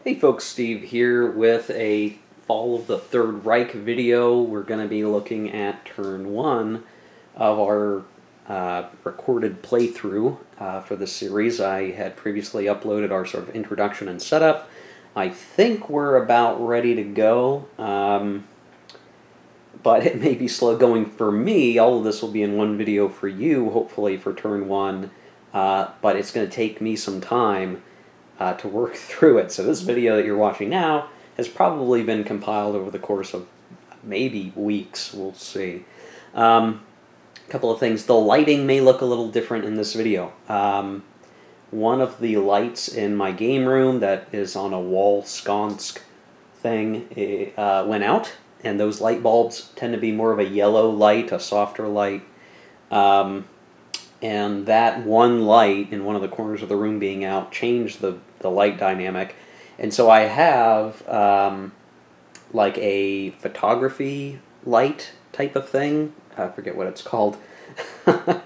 Hey folks, Steve here with a Fall of the Third Reich video. We're going to be looking at turn 1 of our recorded playthrough for this series. I had previously uploaded our sort of introduction and setup. I think we're about ready to go, but it may be slow going for me. All of this will be in one video for you, hopefully for turn 1, but it's going to take me some time to work through it. So this video that you're watching now has probably been compiled over the course of maybe weeks. We'll see. A couple of things. The lighting may look a little different in this video. One of the lights in my game room that is on a wall sconce thing went out, and those light bulbs tend to be more of a yellow light, a softer light. And that one light in one of the corners of the room being out changed the light dynamic. And so I have like a photography light type of thing, I forget what it's called, that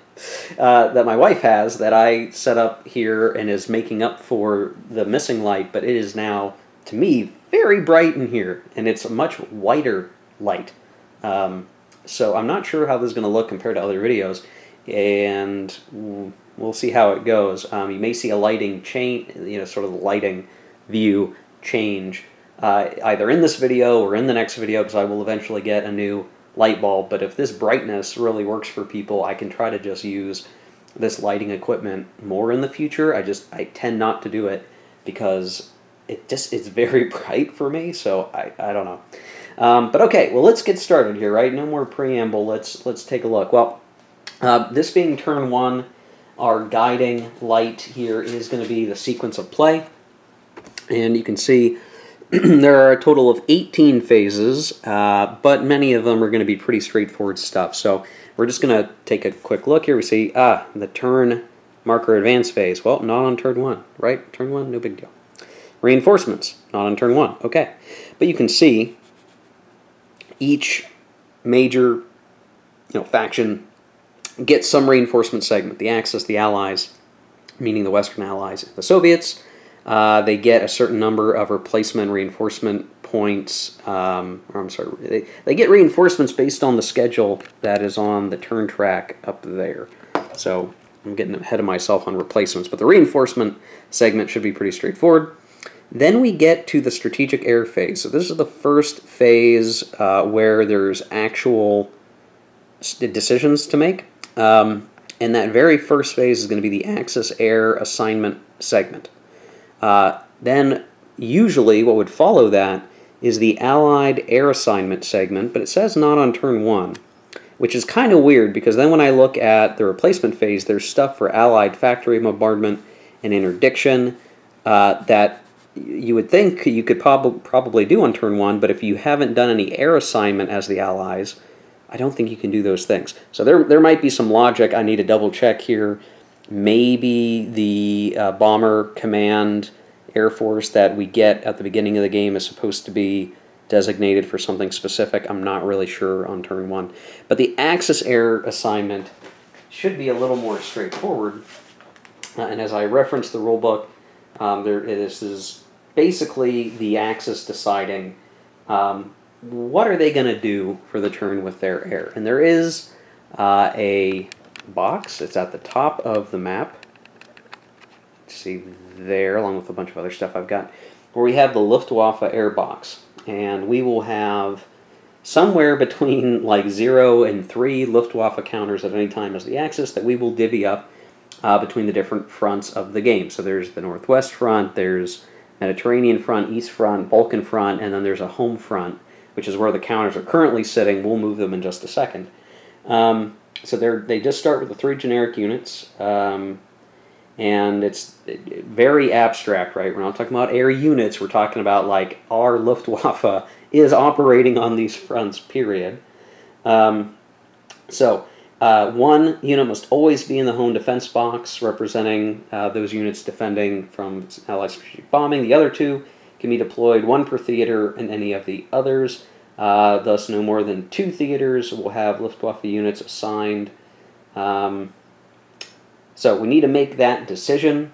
my wife has, that I set up here and is making up for the missing light, but it is now, to me, very bright in here, and it's a much whiter light. So I'm not sure how this is going to look compared to other videos, and we'll see how it goes. You may see a lighting change, sort of the lighting view change, either in this video or in the next video, because I will eventually get a new light bulb. But if this brightness really works for people, I can try to just use this lighting equipment more in the future. I tend not to do it because it's very bright for me, so I don't know. But okay, well, let's get started here, right? No more preamble. Let's take a look. Well, this being turn 1, our guiding light here is going to be the sequence of play. And you can see there are a total of 18 phases, but many of them are going to be pretty straightforward stuff. So we're just going to take a quick look here. We see, the turn marker advance phase. Well, not on turn 1, right? Turn 1, no big deal. Reinforcements, not on turn 1. Okay. But you can see each major faction get some reinforcement segment. The Axis, the Allies, meaning the Western Allies, and the Soviets, they get a certain number of replacement reinforcement points. They get reinforcements based on the schedule that is on the turn track up there. So I'm getting ahead of myself on replacements, but the reinforcement segment should be pretty straightforward. Then we get to the strategic air phase. So this is the first phase where there's actual decisions to make. And that very first phase is going to be the Axis air assignment segment. Then usually what would follow that is the Allied air assignment segment, but it says not on turn 1, which is kind of weird because then when I look at the replacement phase, there's stuff for Allied factory bombardment and interdiction that you would think you could probably do on turn 1, but if you haven't done any air assignment as the Allies, I don't think you can do those things. So there might be some logic I need to double check here. Maybe the Bomber Command Air Force that we get at the beginning of the game is supposed to be designated for something specific. I'm not really sure on turn 1. But the Axis air assignment should be a little more straightforward. And as I referenced the rulebook, this is basically the Axis deciding what are they going to do for the turn with their air. And there is a box. It's at the top of the map. See there, along with a bunch of other stuff I've got, where we have the Luftwaffe air box. And we will have somewhere between like 0 and 3 Luftwaffe counters at any time as the Axis that we will divvy up between the different fronts of the game. So there's the Northwest Front, there's Mediterranean Front, East Front, Balkan Front, and then there's a home front, which is where the counters are currently sitting. We'll move them in just a second. So they just start with the 3 generic units, and it's very abstract, right? We're not talking about air units. We're talking about like our Luftwaffe is operating on these fronts, period. One unit must always be in the home defense box, representing those units defending from Allied strategic bombing. The other 2 can be deployed, 1 per theater in any of the others. Thus, no more than 2 theaters will have Luftwaffe units assigned. So we need to make that decision.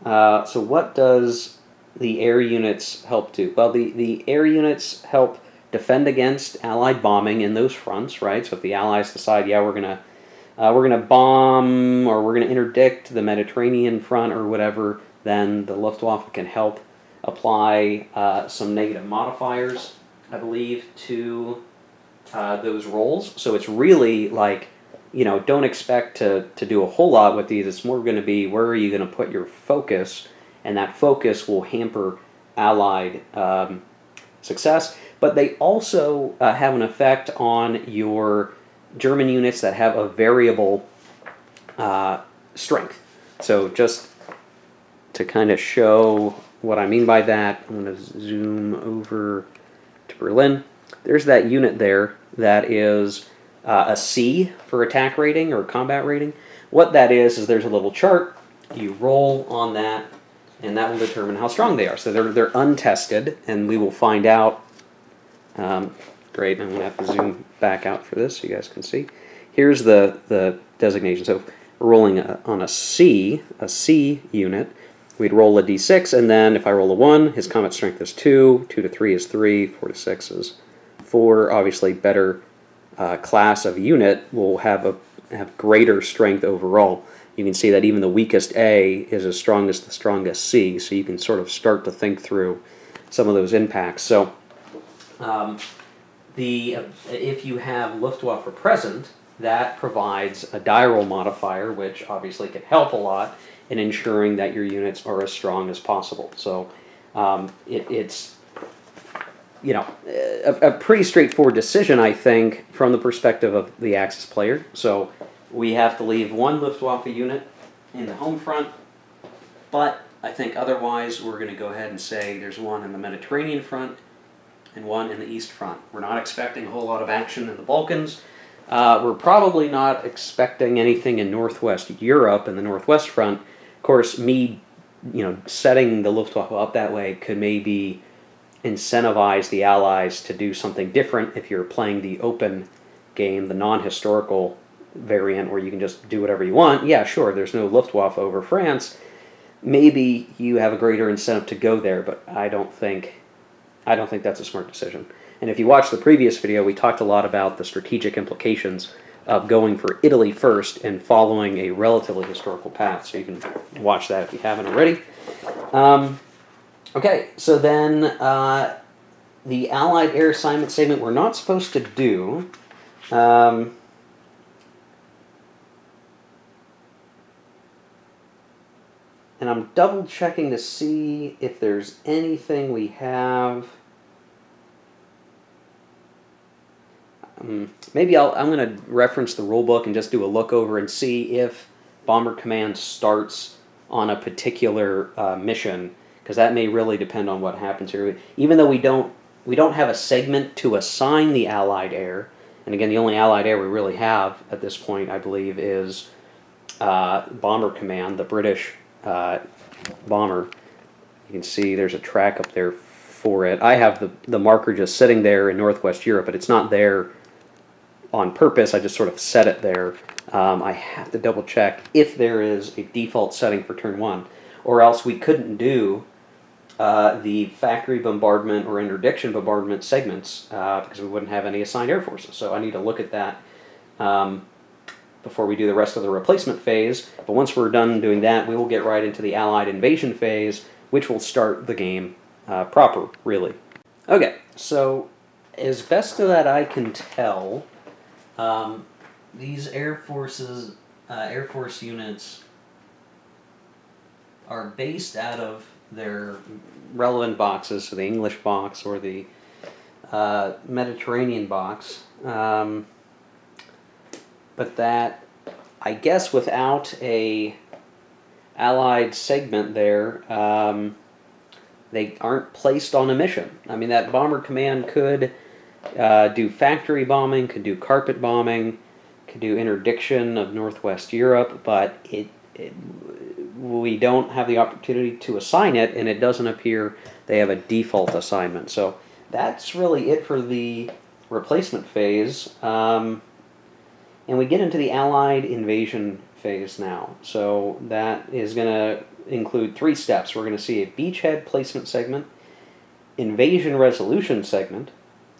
So what does the air units help do? Well, the air units help defend against Allied bombing in those fronts, right? So if the Allies decide, yeah, we're gonna bomb or we're gonna interdict the Mediterranean front or whatever, then the Luftwaffe can help apply some negative modifiers, I believe, to those roles. So it's really like, don't expect to do a whole lot with these. It's more going to be where are you going to put your focus, and that focus will hamper Allied success. But they also have an effect on your German units that have a variable strength. So just to kind of show what I mean by that, I'm going to zoom over to Berlin. There's that unit there that is a C for attack rating or combat rating. What that is there's a little chart. You roll on that, and that will determine how strong they are. So they're untested, and we will find out. Great, I'm going to have to zoom back out for this so you guys can see. Here's the designation. So we're rolling on a C unit. We'd roll a d6, and then if I roll a 1, his combat strength is 2, 2 to 3 is 3, 4 to 6 is 4. Obviously, better class of unit will have greater strength overall. You can see that even the weakest A is as strong as the strongest C, so you can sort of start to think through some of those impacts. So if you have Luftwaffe present, that provides a die roll modifier, which obviously can help a lot in ensuring that your units are as strong as possible. So it's a pretty straightforward decision, I think, from the perspective of the Axis player. So we have to leave one Luftwaffe unit in the home front, but I think otherwise we're going to go ahead and say there's one in the Mediterranean front and one in the East front. We're not expecting a whole lot of action in the Balkans. We're probably not expecting anything in Northwest Europe in the Northwest front. Of course, me, setting the Luftwaffe up that way could maybe incentivize the Allies to do something different if you're playing the open game, the non-historical variant where you can just do whatever you want. Yeah, sure, there's no Luftwaffe over France. Maybe you have a greater incentive to go there, but I don't think that's a smart decision. And if you watch the previous video, we talked a lot about the strategic implications of going for Italy first and following a relatively historical path. So you can watch that if you haven't already. Okay, so then the Allied air assignment segment we're not supposed to do. And I'm double checking to see if there's anything we have. Maybe I'm going to reference the rulebook and just do a look over and see if Bomber Command starts on a particular mission, because that may really depend on what happens here. Even though we don't have a segment to assign the Allied air, and again, the only Allied air we really have at this point, I believe, is Bomber Command, the British bomber. You can see there's a track up there for it. I have the marker just sitting there in Northwest Europe, but it's not there on purpose. I just sort of set it there. I have to double check if there is a default setting for turn 1, or else we couldn't do the factory bombardment or interdiction bombardment segments because we wouldn't have any assigned air forces. So I need to look at that before we do the rest of the replacement phase. But once we're done doing that, we will get right into the Allied invasion phase, which will start the game proper, really. Okay, so as best that I can tell, these Air Force units are based out of their relevant boxes, so the English box or the Mediterranean box. But that, I guess, without a Allied segment there, they aren't placed on a mission. I mean, that Bomber Command could do factory bombing, could do carpet bombing, could do interdiction of Northwest Europe, but we don't have the opportunity to assign it, and it doesn't appear they have a default assignment. So that's really it for the replacement phase. And we get into the Allied invasion phase now. So that is going to include 3 steps. We're going to see a beachhead placement segment, invasion resolution segment,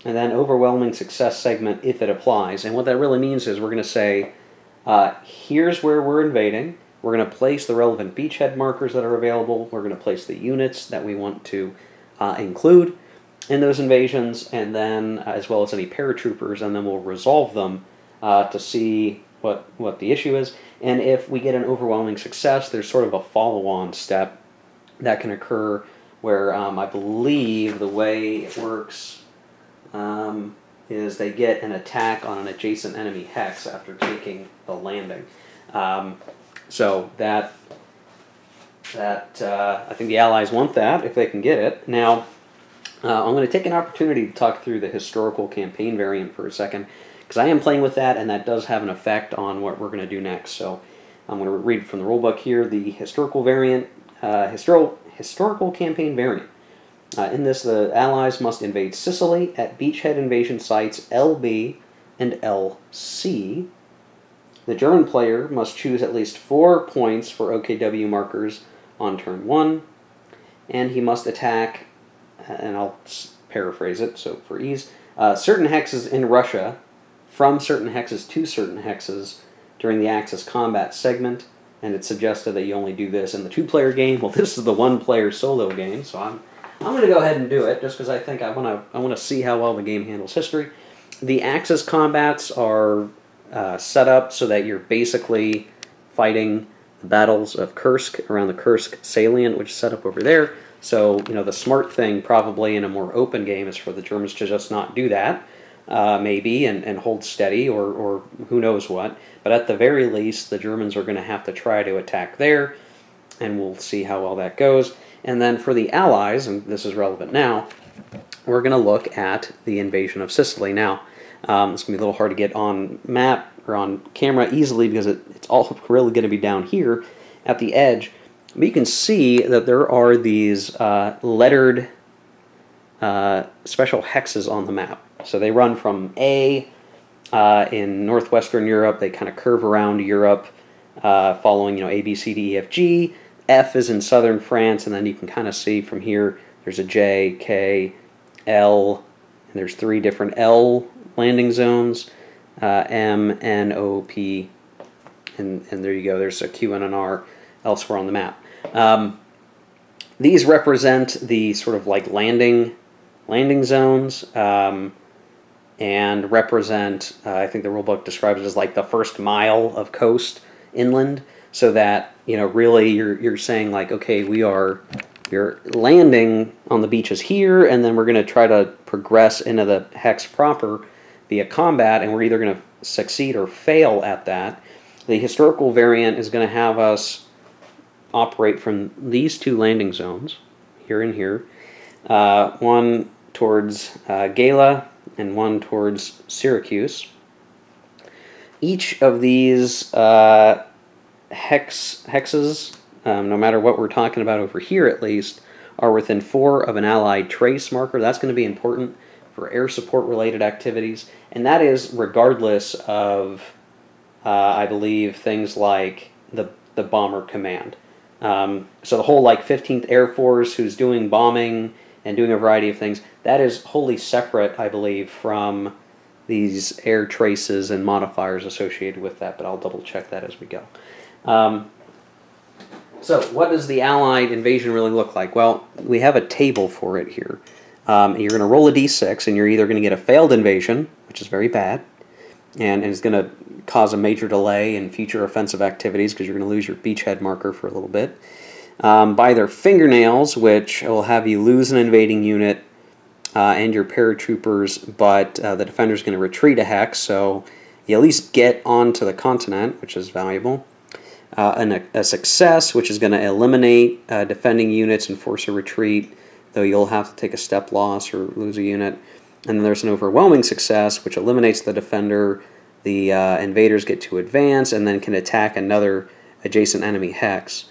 and then overwhelming success segment if it applies. And what that really means is we're going to say, here's where we're invading. We're going to place the relevant beachhead markers that are available. We're going to place the units that we want to include in those invasions, and then as well as any paratroopers, and then we'll resolve them to see what the issue is. And if we get an overwhelming success, there's sort of a follow-on step that can occur where I believe the way it works is they get an attack on an adjacent enemy hex after taking the landing. So that I think the Allies want that if they can get it. Now, I'm going to take an opportunity to talk through the historical campaign variant for a second, because I am playing with that, and that does have an effect on what we're going to do next. So I'm going to read from the rulebook here, the historical variant, historical campaign variant. In this, the Allies must invade Sicily at beachhead invasion sites LB and LC. The German player must choose at least 4 points for OKW markers on turn 1, and he must attack, and I'll paraphrase it so for ease, certain hexes in Russia, from certain hexes to certain hexes during the Axis combat segment, and it's suggested that you only do this in the 2-player game. Well, this is the 1-player solo game, so I'm going to go ahead and do it just because I think I want to see how well the game handles history. The Axis combats are set up so that you're basically fighting the battles of Kursk around the Kursk salient, which is set up over there. So, the smart thing probably in a more open game is for the Germans to just not do that, maybe, and hold steady, or who knows what. But at the very least, the Germans are going to have to try to attack there, and we'll see how well that goes. And then for the Allies, and this is relevant now, we're going to look at the invasion of Sicily. Now, it's going to be a little hard to get on map or on camera easily because it's all really going to be down here at the edge. But you can see that there are these lettered special hexes on the map. So they run from A in northwestern Europe. They kind of curve around Europe, following A, B, C, D, E, F, G. F is in southern France, and then you can kind of see from here there's a J, K, L, and there's 3 different L landing zones, M, N, O, P, and there you go. There's a Q and an R elsewhere on the map. These represent the sort of like landing zones, and represent, I think the rulebook describes it as like the first mile of coast inland, so that, really you're saying like, okay, you're landing on the beaches here, and then we're going to try to progress into the hex proper via combat, and we're either going to succeed or fail at that. The historical variant is going to have us operate from these 2 landing zones, here and here, one towards Gela and one towards Syracuse. Each of these hexes, no matter what we're talking about over here at least, are within 4 of an Allied trace marker. That's going to be important for air support related activities, and that is regardless of, I believe, things like the bomber command. So the whole 15th Air Force, who's doing bombing and doing a variety of things, that is wholly separate, I believe, from these air traces and modifiers associated with that, but I'll double check that as we go. So what does the Allied invasion really look like? Well, we have a table for it here. You're going to roll a d6, and you're either going to get a failed invasion, which is very bad, and it's going to cause a major delay in future offensive activities because you're going to lose your beachhead marker for a little bit. By their fingernails, which will have you lose an invading unit and your paratroopers, but the defender's going to retreat a hex, so you at least get onto the continent, which is valuable. And a success, which is going to eliminate defending units and force a retreat, though you'll have to take a step loss or lose a unit. And then there's an overwhelming success, which eliminates the defender. The invaders get to advance and then can attack another adjacent enemy hex.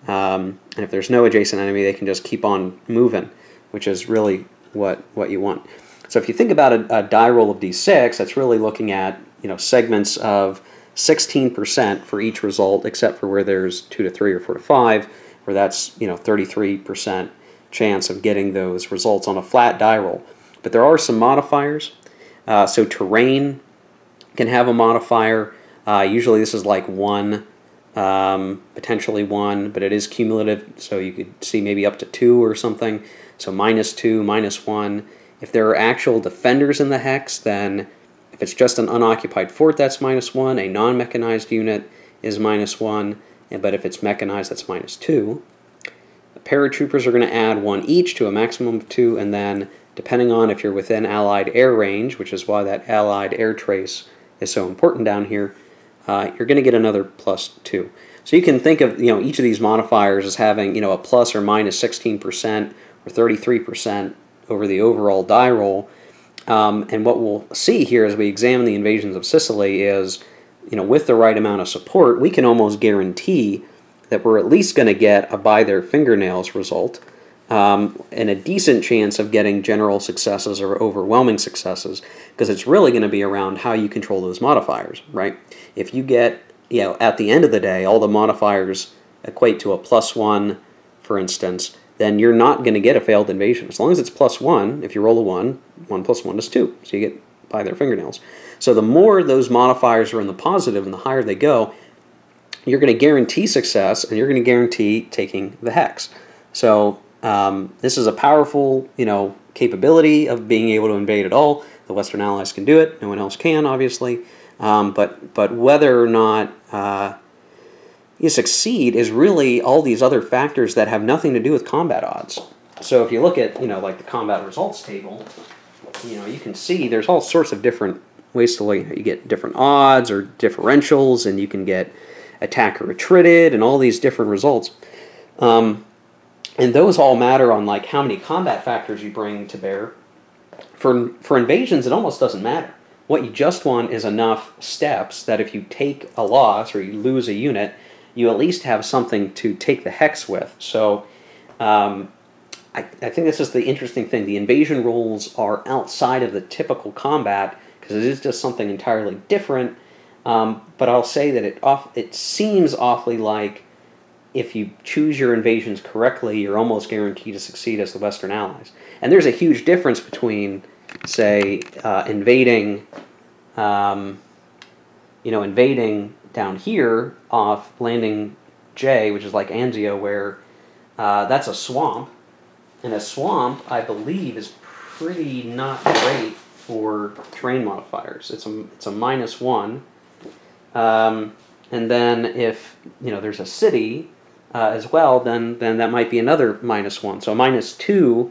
And if there's no adjacent enemy, they can just keep on moving, which is really what you want. So if you think about a die roll of d6, that's really looking at segments of 16% for each result, except for where there's 2 to 3 or 4 to 5, where that's 33% chance of getting those results on a flat die roll. But there are some modifiers. So terrain can have a modifier. Usually this is like 1, potentially 1, but it is cumulative, so you could see maybe up to 2 or something. So -2, -1. If there are actual defenders in the hex, then if it's just an unoccupied fort, that's -1. A non-mechanized unit is -1, but if it's mechanized, that's -2. The paratroopers are going to add 1 each to a maximum of 2, and then depending on if you're within Allied air range, which is why that Allied air trace is so important down here, you're going to get another +2. So you can think of each of these modifiers as having a plus or minus 16% or 33% over the overall die roll. And what we'll see here as we examine the invasions of Sicily is, with the right amount of support, we can almost guarantee that we're at least going to get a by their fingernails result, and a decent chance of getting general successes or overwhelming successes, because it's really going to be around how you control those modifiers, right? If you get, at the end of the day, all the modifiers equate to a +1, for instance, then you're not going to get a failed invasion. As long as it's +1, if you roll a 1, 1 + 1 is 2, so you get by their fingernails. So the more those modifiers are in the positive and the higher they go, you're going to guarantee success, and you're going to guarantee taking the hex. So this is a powerful, capability of being able to invade at all. The Western Allies can do it. No one else can, obviously. But whether or not you succeed is really all these other factors that have nothing to do with combat odds. So if you look at, like the combat results table, you can see there's all sorts of different ways to you get different odds or differentials, and you can get attacker attritted and all these different results. And those all matter on like how many combat factors you bring to bear. For invasions, it almost doesn't matter. What you just want is enough steps that if you take a loss or you lose a unit, you at least have something to take the hex with. So I think this is the interesting thing. The invasion rules are outside of the typical combat because it is just something entirely different. But I'll say that it seems awfully like if you choose your invasions correctly, you're almost guaranteed to succeed as the Western Allies. And there's a huge difference between, say, invading down here off landing J, which is like Anzio, where that's a swamp. And a swamp, I believe, is pretty not great for terrain modifiers. It's a -1. And then if there's a city as well, then that might be another -1. So -2,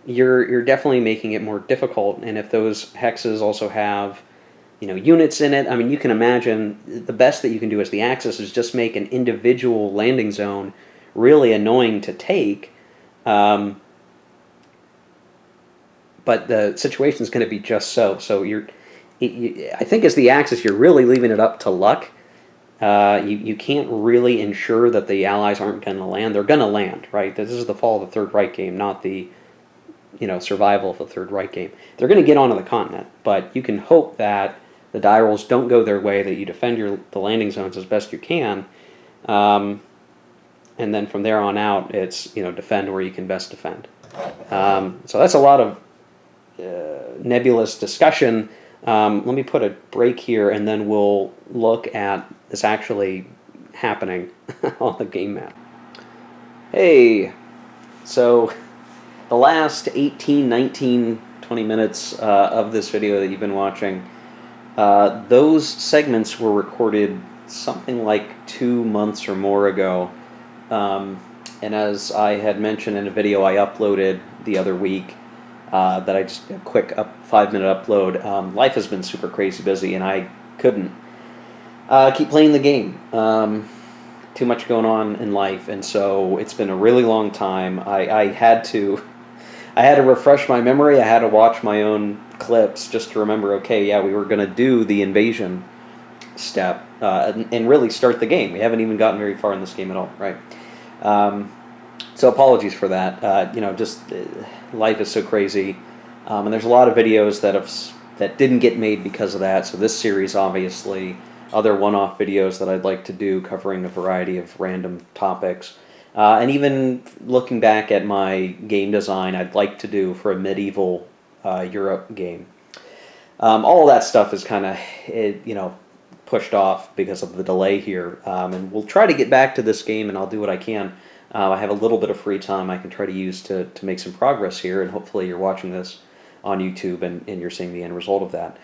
you're definitely making it more difficult. And if those hexes also have units in it, I mean, you can imagine the best that you can do as the Axis is just make an individual landing zone really annoying to take. But the situation is going to be just so. So I think as the Axis, you're really leaving it up to luck. You can't really ensure that the Allies aren't going to land. They're going to land, right? This is the fall of the Third Reich game, not the survival of the Third Reich game. They're going to get onto the continent, but you can hope that the die rolls don't go their way, that you defend the landing zones as best you can, and then from there on out, it's defend where you can best defend. So that's a lot of nebulous discussion. Let me put a break here, and then we'll look at this actually happening on the game map. Hey, so the last 18, 19, 20 minutes of this video that you've been watching, those segments were recorded something like 2 months or more ago. And as I had mentioned in a video I uploaded the other week, that I just a quick 5-minute upload. Life has been super crazy busy, and I couldn't keep playing the game. Too much going on in life, and so it's been a really long time. I had to refresh my memory. I had to watch my own clips just to remember. Okay, yeah, we were going to do the invasion step and really start the game. We haven't even gotten very far in this game at all, right? So apologies for that. Life is so crazy, and there's a lot of videos that didn't get made because of that. So this series obviously other one-off videos that I'd like to do covering a variety of random topics. And even looking back at my game design, I'd like to do for a medieval Europe game. All of that stuff is kind of, pushed off because of the delay here. And we'll try to get back to this game, and I'll do what I can. I have a little bit of free time I can try to use to make some progress here, and hopefully you're watching this on YouTube and you're seeing the end result of that.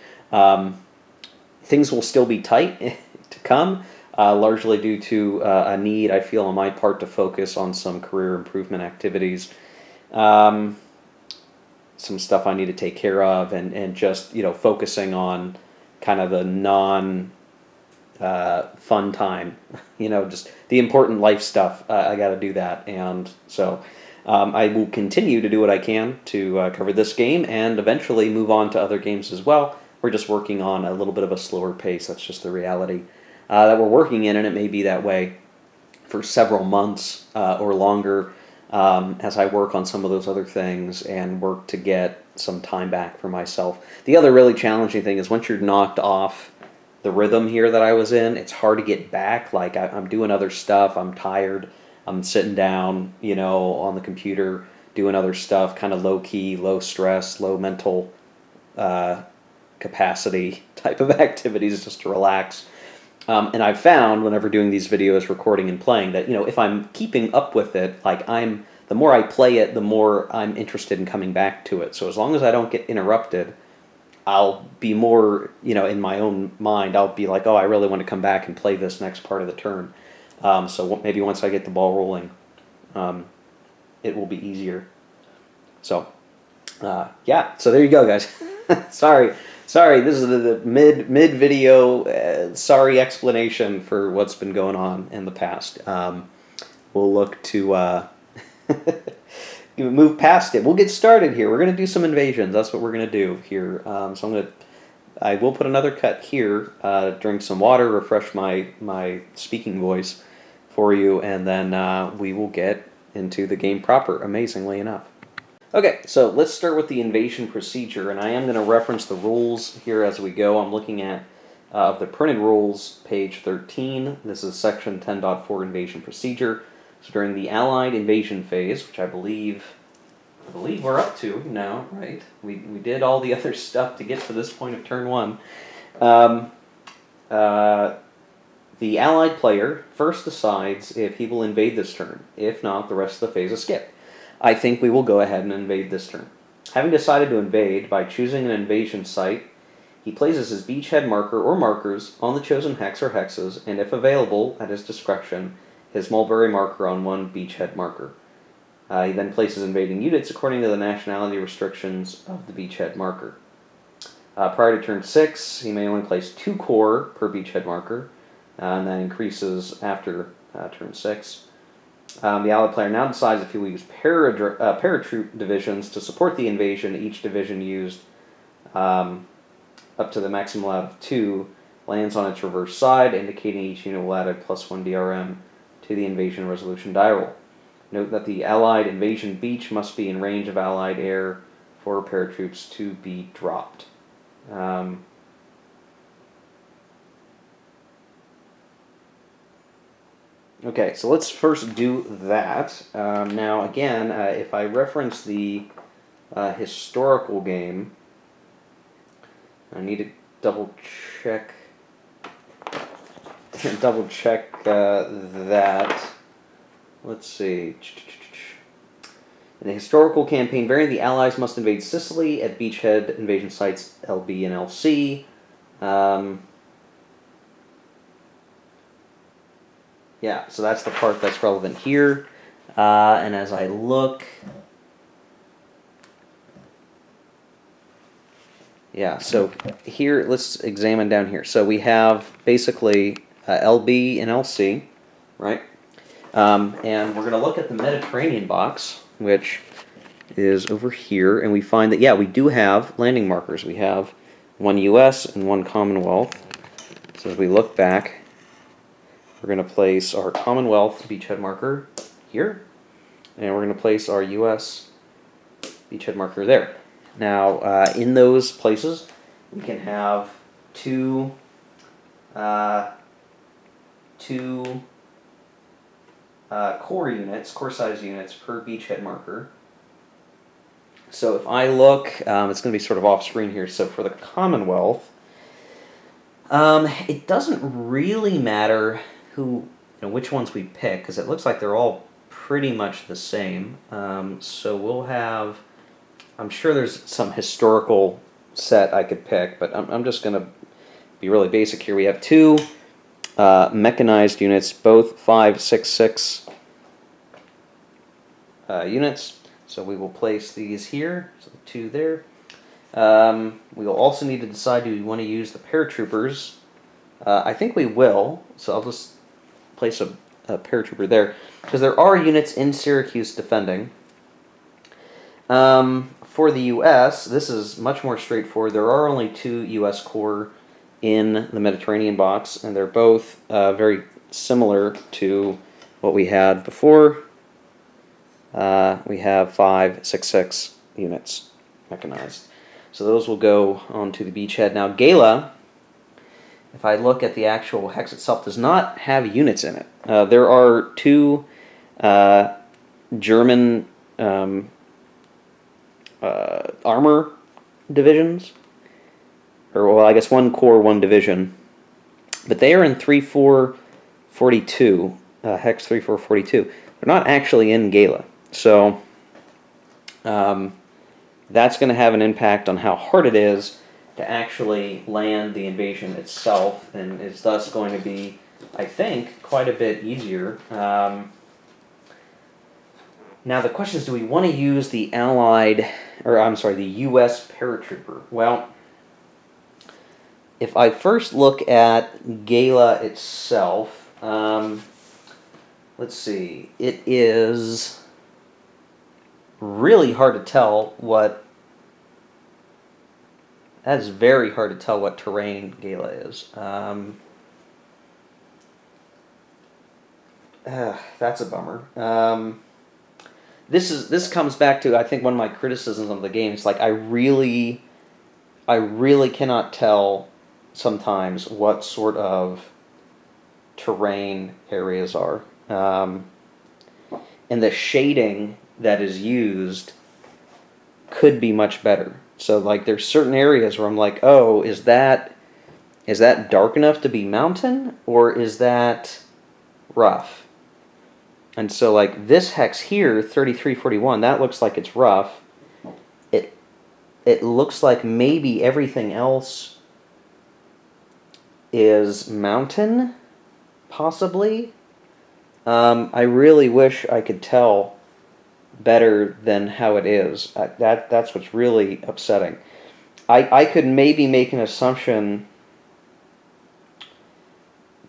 Things will still be tight to come, largely due to a need I feel on my part to focus on some career improvement activities. Some stuff I need to take care of, and just focusing on kind of the fun time, just the important life stuff. I got to do that, and so I will continue to do what I can to cover this game and eventually move on to other games as well. We're just working on a little bit of a slower pace. That's just the reality that we're working in, and it may be that way for several months or longer as I work on some of those other things and work to get some time back for myself. The other really challenging thing is once you're knocked off the rhythm here that I was in, it's hard to get back. Like I'm doing other stuff, I'm tired, I'm sitting down, on the computer doing other stuff, kind of low key, low stress, low mental capacity type of activities just to relax. And I've found whenever doing these videos, recording and playing, that if I'm keeping up with it, the more I play it, the more I'm interested in coming back to it. So as long as I don't get interrupted, I'll be more, in my own mind, I'll be like, oh, I really want to come back and play this next part of the turn. So maybe once I get the ball rolling, it will be easier. So, yeah, so there you go, guys. Sorry, this is the mid video, sorry explanation for what's been going on in the past. We'll look to move past it. We'll get started here. We're going to do some invasions. That's what we're going to do here. So I will put another cut here, drink some water, refresh my speaking voice for you, and then we will get into the game proper, amazingly enough. Okay, so let's start with the invasion procedure, and I am going to reference the rules here as we go. I'm looking at of the printed rules, page 13. This is section 10.4 invasion procedure. So during the Allied invasion phase, which I believe we're up to now, right? We did all the other stuff to get to this point of turn one. The Allied player first decides if he will invade this turn. If not, the rest of the phase is skipped. I think we will go ahead and invade this turn. Having decided to invade by choosing an invasion site, he places his beachhead marker or markers on the chosen hex or hexes, and if available, at his discretion, his mulberry marker on one beachhead marker. He then places invading units according to the nationality restrictions of the beachhead marker. Prior to turn 6, he may only place 2 corps per beachhead marker, and that increases after turn 6. The Allied player now decides if he will use paratroop divisions to support the invasion. Each division used up to the maximum allowed of 2 lands on its reverse side, indicating each unit will add a +1 DRM to the invasion resolution die roll. Note that the Allied invasion beach must be in range of Allied air for paratroops to be dropped. Okay, so let's first do that. Now, again, if I reference the historical game, I need to double check that. Let's see. In the historical campaign variant, the Allies must invade Sicily at beachhead invasion sites LB and LC. Yeah, so that's the part that's relevant here. And as I look... Yeah, so here, let's examine down here. So we have basically LB and LC, right? And we're going to look at the Mediterranean box, which is over here, and we find that, yeah, we do have landing markers. We have one US and one Commonwealth. So as we look back, we're going to place our Commonwealth beachhead marker here, and we're going to place our US beachhead marker there. Now, in those places, we can have 2 2 core size units per beachhead marker. So if I look, it's going to be sort of off screen here. So for the Commonwealth, it doesn't really matter which ones we pick, because it looks like they're all pretty much the same. So we'll have, I'm sure there's some historical set I could pick, but I'm just going to be really basic here. We have 2 mechanized units, both 5.66 units. So we will place these here, so 2 there. We will also need to decide, do we want to use the paratroopers? I think we will, so I'll just place a paratrooper there, because there are units in Syracuse defending. For the U.S., this is much more straightforward. There are only 2 U.S. corps in the Mediterranean box, and they're both very similar to what we had before. We have 5.66 units mechanized. So those will go onto the beachhead. Now Gala, if I look at the actual hex itself, does not have units in it. There are 2 German armor divisions, or well, I guess 1 corps, 1 division, but they are in 3442, hex 3442. They're not actually in Gala, so that's going to have an impact on how hard it is to actually land the invasion itself, and is thus going to be, I think, quite a bit easier. Now the question is, do we want to use the the U.S. paratrooper? Well, if I first look at Gala itself, let's see, it is really hard to tell what, that is very hard to tell what terrain Gala is. That's a bummer. This comes back to, I think, one of my criticisms of the game. It's like I really cannot tell sometimes what sort of terrain areas are, and the shading that is used could be much better. So like there's certain areas where I'm like, oh, is that dark enough to be mountain, or is that rough? And so like this hex here, 3341, that looks like it's rough. It looks like maybe everything else is mountain, possibly. I really wish I could tell better than how it is. That's what's really upsetting. I could maybe make an assumption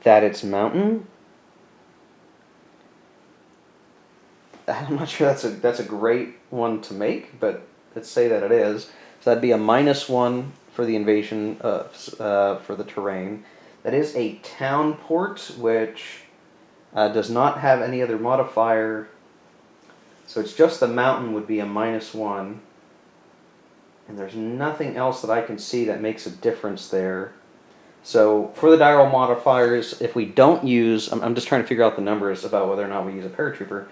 that it's mountain. I'm not sure that's a great one to make, but let's say that it is. So that'd be a -1 for the invasion, for the terrain. That is a town port, which does not have any other modifier. So it's just the mountain would be a -1. And there's nothing else that I can see that makes a difference there. So for the die roll modifiers, if we don't use, I'm just trying to figure out the numbers about whether or not we use a paratrooper.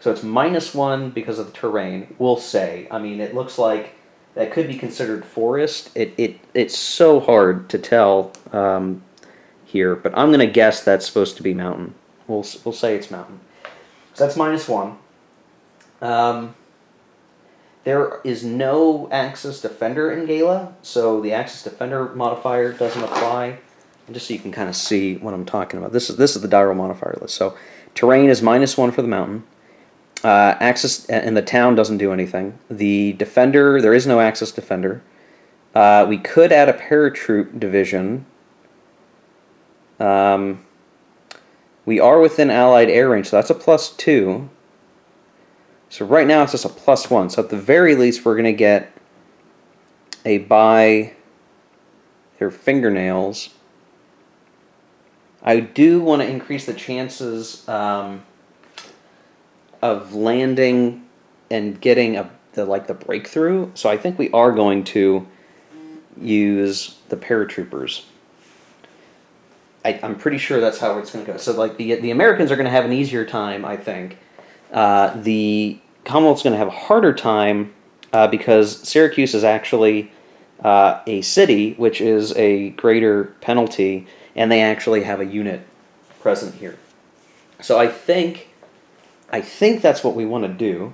So it's -1 because of the terrain, we'll say. I mean, it looks like that could be considered forest. It's so hard to tell here, but I'm going to guess that's supposed to be mountain. We'll say it's mountain. So that's -1. There is no Axis Defender in Gala, so the Axis Defender modifier doesn't apply. And just so you can kind of see what I'm talking about, this is the die roll modifier list. So terrain is -1 for the mountain. Axis and the town doesn't do anything. The defender, there is no Axis Defender. We could add a paratroop division. We are within Allied air range, so that's a +2. So right now it's just a +1. So at the very least we're going to get a by their fingernails. I do want to increase the chances of landing and getting the breakthrough. So I think we are going to use the paratroopers. I'm pretty sure that's how it's going to go. So like the Americans are going to have an easier time, I think. The Commonwealth's going to have a harder time because Syracuse is actually a city, which is a greater penalty, and they actually have a unit present here. So I think that's what we want to do.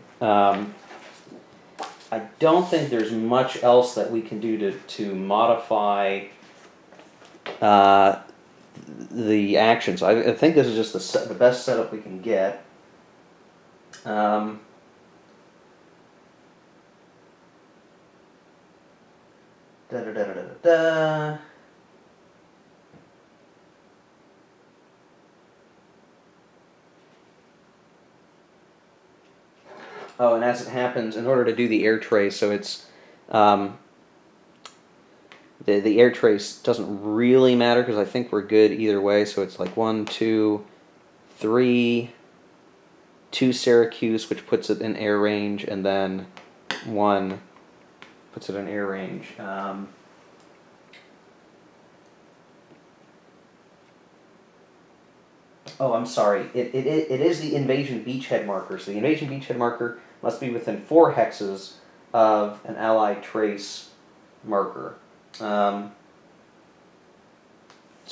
I don't think there's much else that we can do to modify the actions. I think this is just the best setup we can get. Da, da, da, da, da, da. Oh, and as it happens, in order to do the air trace, so it's the air trace doesn't really matter because I think we're good either way. So it's like 1, 2, 3, 2 Syracuse, which puts it in air range, and then 1 puts it in air range. Oh, I'm sorry. It is the invasion beachhead marker. So the invasion beachhead marker must be within 4 hexes of an Allied trace marker. So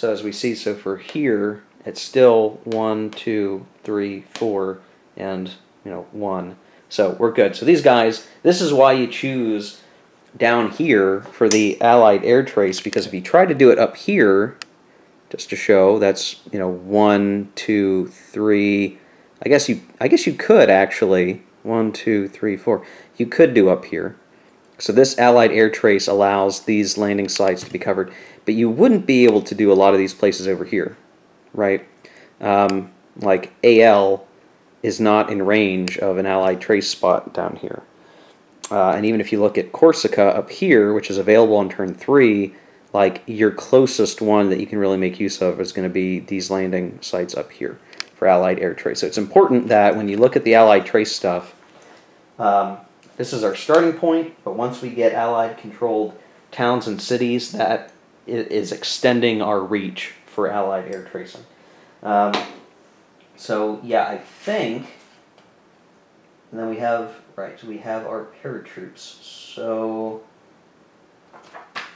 as we see, so for here, it's still 1, 2, 3, 4, and 1. So we're good. So these guys, this is why you choose down here for the Allied air trace, because if you try to do it up here, just to show, that's 1, 2, 3. I guess you could actually 1, 2, 3, 4. You could do up here. So this Allied air trace allows these landing sites to be covered, but you wouldn't be able to do a lot of these places over here, right? Like AL is not in range of an Allied trace spot down here. And even if you look at Corsica up here, which is available on turn 3, like your closest one that you can really make use of is going to be these landing sites up here for Allied air trace. So it's important that when you look at the Allied trace stuff, this is our starting point, but once we get Allied controlled towns and cities, that is extending our reach for Allied air tracing. So yeah, I think, and then we have, right, so we have our paratroops. So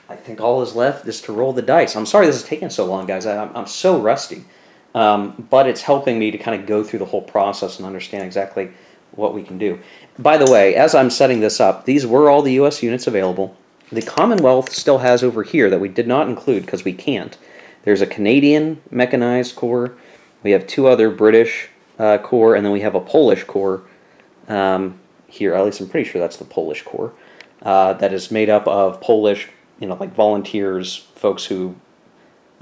I think all is left is to roll the dice. I'm sorry this is taking so long, guys. I'm so rusty. But it's helping me to kind of go through the whole process and understand exactly what we can do. By the way, as I'm setting this up, these were all the U.S. units available. The Commonwealth still has over here that we did not include because we can't. There's a Canadian mechanized corps. We have 2 other British corps, and then we have a Polish corps here. At least I'm pretty sure that's the Polish corps. That is made up of Polish, like volunteers, folks who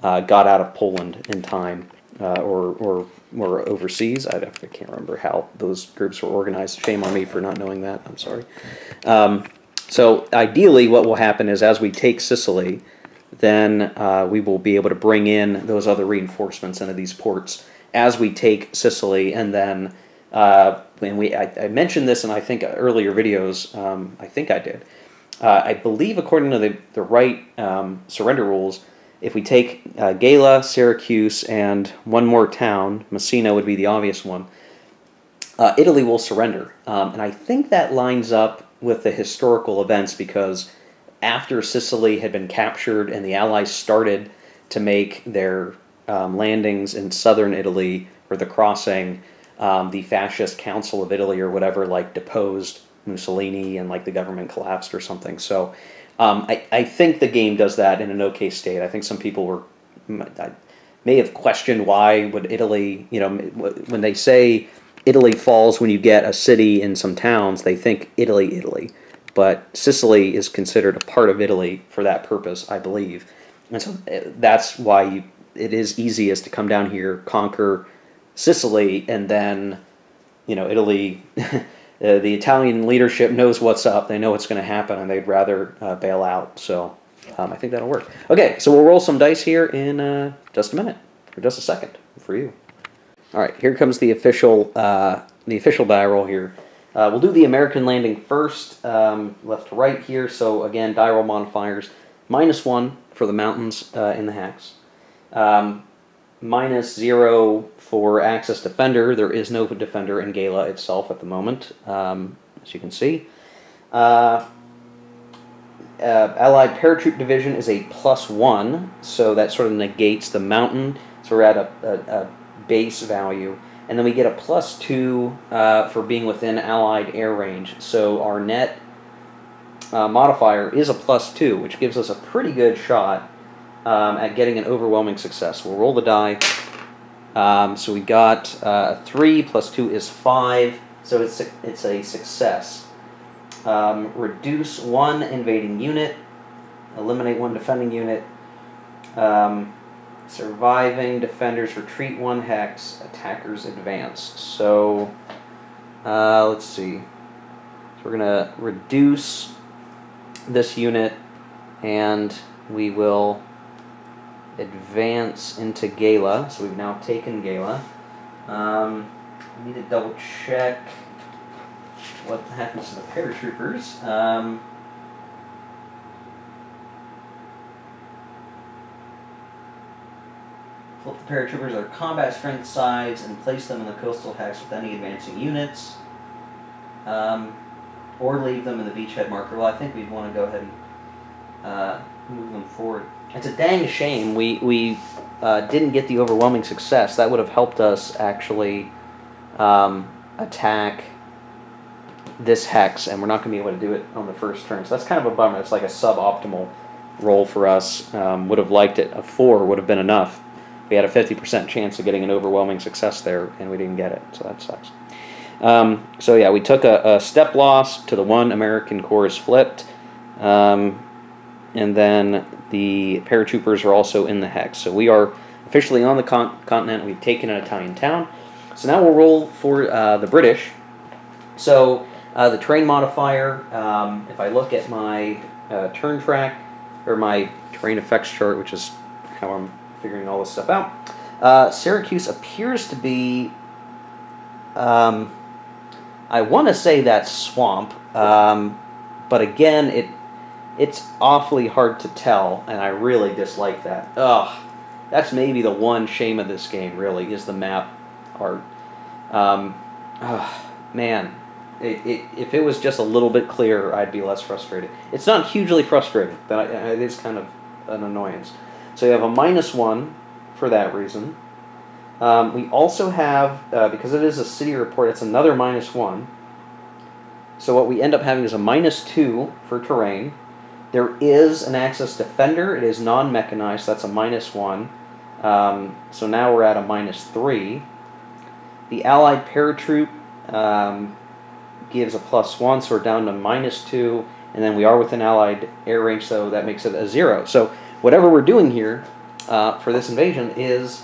got out of Poland in time or were overseas. I can't remember how those groups were organized. Shame on me for not knowing that. I'm sorry. So ideally what will happen is as we take Sicily, then we will be able to bring in those other reinforcements into these ports as we take Sicily, and then I mentioned this in I think earlier videos. I think I did. I believe according to the Reich surrender rules, if we take Gela, Syracuse, and one more town, Messina would be the obvious one, Italy will surrender. And I think that lines up with the historical events, because after Sicily had been captured and the Allies started to make their landings in southern Italy, or the crossing, the Fascist Council of Italy or whatever, deposed Mussolini, and the government collapsed or something. So I think the game does that in an okay state. I think some people may have questioned why would Italy, when they say Italy falls when you get a city and some towns, they think Italy, Italy. But Sicily is considered a part of Italy for that purpose, I believe. And so that's why it is easiest to come down here, conquer Sicily, and then, Italy... the Italian leadership knows what's up. They know what's going to happen, and they'd rather bail out. So I think that'll work. Okay, so we'll roll some dice here in just a minute, or just a second for you. All right, here comes the official die roll here. We'll do the American landing first, left to right here. So again, die roll modifiers, -1 for the mountains in the hacks. -0 for Axis Defender. There is no Defender in Gala itself at the moment, as you can see. Allied Paratroop Division is a +1, so that sort of negates the mountain. So we're at a base value. And then we get a +2 for being within Allied air range. So our net modifier is a +2, which gives us a pretty good shot at getting an overwhelming success. We'll roll the die. So we got 3 + 2 is 5, so it's a success. Reduce 1 invading unit, eliminate 1 defending unit, surviving defenders retreat 1 hex, attackers advance. So let's see. So we're going to reduce this unit, and we will advance into Gala. So we've now taken Gala. We need to double check what happens to the paratroopers. Flip the paratroopers their combat strength sides and place them in the coastal hex with any advancing units. Or leave them in the beachhead marker. Well, I think we'd want to go ahead and move them forward. It's a dang shame we didn't get the overwhelming success. That would have helped us actually attack this hex, and we're not going to be able to do it on the first turn. So that's kind of a bummer. It's like a suboptimal roll for us. Would have liked it. A 4 would have been enough. We had a 50% chance of getting an overwhelming success there, and we didn't get it, so that sucks. So yeah, we took a step loss to the 1 American corps is flipped, and then the paratroopers are also in the hex. So we are officially on the continent. We've taken an Italian town. So now we'll roll for the British. So the terrain modifier, if I look at my turn track, or my terrain effects chart, which is how I'm figuring all this stuff out, Syracuse appears to be, I want to say that's swamp, but again, it's awfully hard to tell, and I really dislike that. Ugh, that's maybe the one shame of this game, really, is the map art. Man, if it was just a little bit clearer, I'd be less frustrated. It's not hugely frustrating, but it is kind of an annoyance. So you have a -1 for that reason. We also have, because it is a city report, it's another -1. So what we end up having is a -2 for terrain. There is an Axis Defender. It is non-mechanized, so that's a -1. So now we're at a -3. The Allied Paratroop gives a +1, so we're down to -2. And then we are within Allied air range, so that makes it a 0. So whatever we're doing here for this invasion is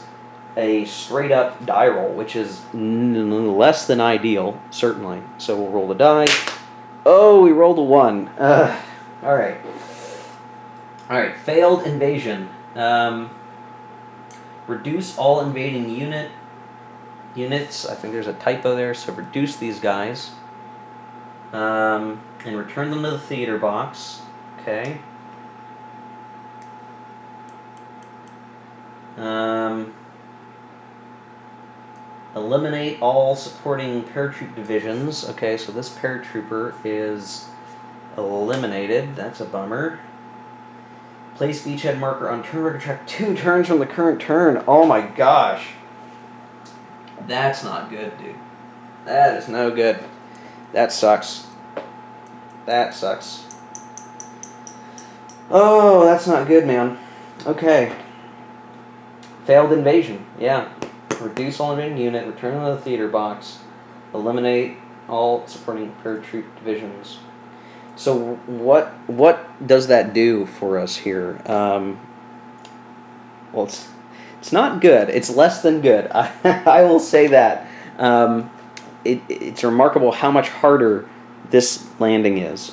a straight-up die roll, which is less than ideal, certainly. So we'll roll the die. Oh, we rolled a 1. All right. All right, failed invasion. Reduce all invading units. I think there's a typo there, so reduce these guys. And return them to the theater box. Okay. Eliminate all supporting paratroop divisions. Okay, so this paratrooper is eliminated. That's a bummer. Place beachhead marker on turn order track 2 turns from the current turn. Oh my gosh. That's not good, dude. That is no good. That sucks. That sucks. Oh, that's not good, man. Okay. Failed invasion. Yeah. Reduce all invading unit, return to the theater box, eliminate all supporting paratroop divisions. So what does that do for us here? Well, it's not good. It's less than good. I will say that. It's remarkable how much harder this landing is,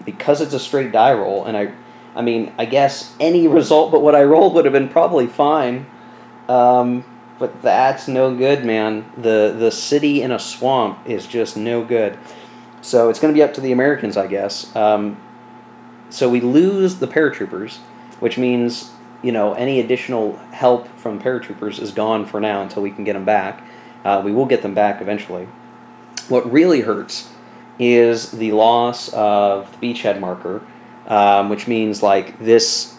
because it's a straight die roll, and I mean, I guess any result but what I rolled would have been probably fine. But that's no good, man. The city in a swamp is just no good. So it's going to be up to the Americans, I guess. So we lose the paratroopers, which means any additional help from paratroopers is gone for now until we can get them back. We will get them back eventually. What really hurts is the loss of the beachhead marker, which means like this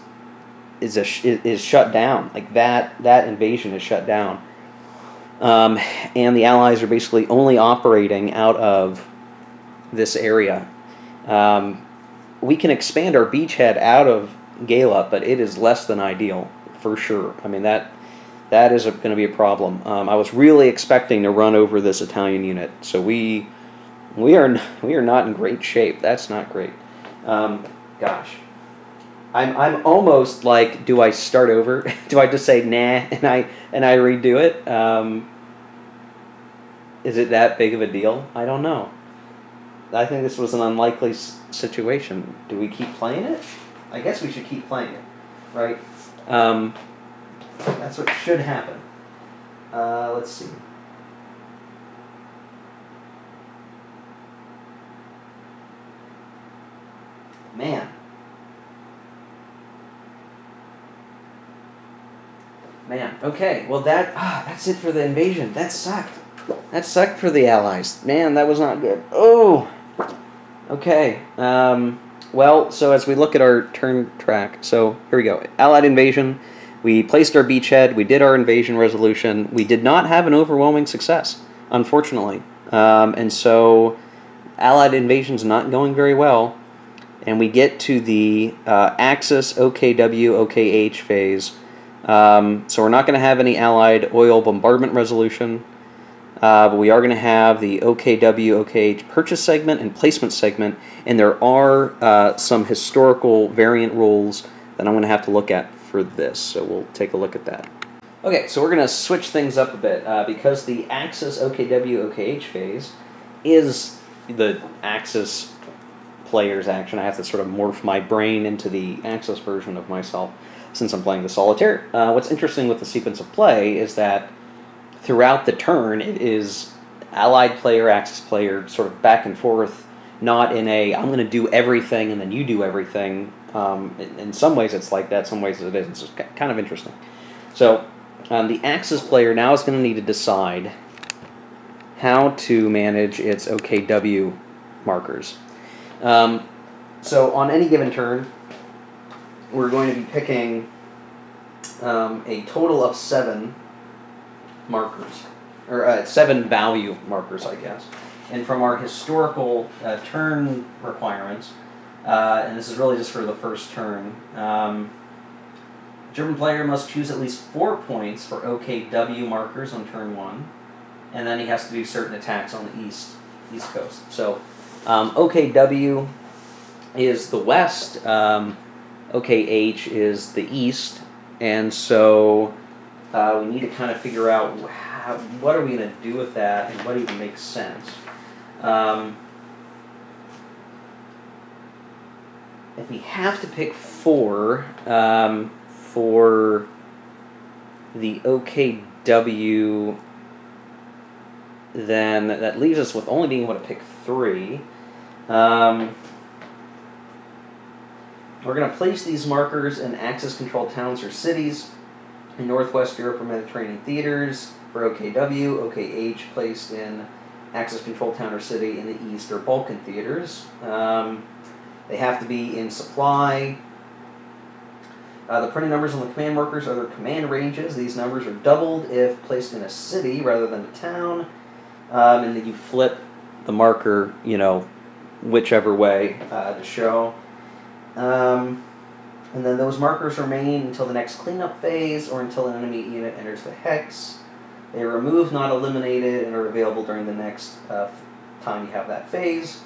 is shut down. Like that invasion is shut down, and the Allies are basically only operating out of this area. We can expand our beachhead out of Gala, but it is less than ideal for sure. I mean that is going to be a problem. I was really expecting to run over this Italian unit, so we are not in great shape. That's not great. Gosh, I'm almost like, do I start over? Do I just say nah and I redo it? Is it that big of a deal? I don't know. I think this was an unlikely situation. Do we keep playing it? I guess we should keep playing it, right? That's what should happen. Let's see. Man. Okay, well that's it for the invasion. That sucked. That sucked for the Allies. Man, that was not good. Oh! Okay. Well, so as we look at our turn track, so here we go. Allied invasion. We placed our beachhead. We did our invasion resolution. We did not have an overwhelming success, unfortunately. And so Allied invasion's not going very well. And we get to the Axis OKW, OKH phase. So we're not going to have any Allied oil bombardment resolution. But we are going to have the OKW, OKH purchase segment and placement segment, and there are some historical variant rules that I'm going to have to look at for this, so we'll take a look at that. Okay, so we're going to switch things up a bit, because the Axis OKW, OKH phase is the Axis player's action. I have to sort of morph my brain into the Axis version of myself since I'm playing the Solitaire. What's interesting with the sequence of play is that throughout the turn, it is Allied player, Axis player, sort of back and forth, not in a, I'm going to do everything and then you do everything. In some ways it's like that, some ways it isn't. It's kind of interesting. So the Axis player now is going to need to decide how to manage its OKW markers. So on any given turn, we're going to be picking a total of 7 markers, or 7 value markers, I guess. And from our historical turn requirements, and this is really just for the first turn, German player must choose at least 4 points for OKW markers on turn 1, and then he has to do certain attacks on the east coast. So OKW is the west, OKH is the east, and so we need to kind of figure out what are we going to do with that and what even makes sense. If we have to pick 4 for the OKW, then that leaves us with only being able to pick 3. We're going to place these markers in Axis-controlled towns or cities in Northwest Europe or Mediterranean theaters for OKW, OKH placed in Axis-controlled town or city in the East or Balkan theaters. They have to be in supply. The printed numbers on the command markers are their command ranges. These numbers are doubled if placed in a city rather than a town. And then you flip the marker, whichever way to show. And then those markers remain until the next cleanup phase or until an enemy unit enters the hex. They are removed, not eliminated, and are available during the next time you have that phase.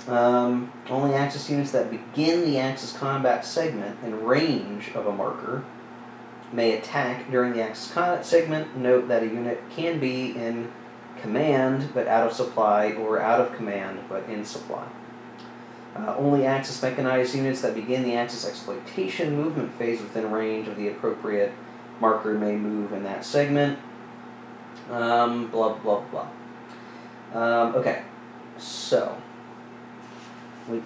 Only Axis units that begin the Axis combat segment in range of a marker may attack during the Axis combat segment. Note that a unit can be in command but out of supply, or out of command but in supply. Only Axis mechanized units that begin the Axis exploitation movement phase within range of the appropriate marker may move in that segment. Blah, blah, blah. Okay, so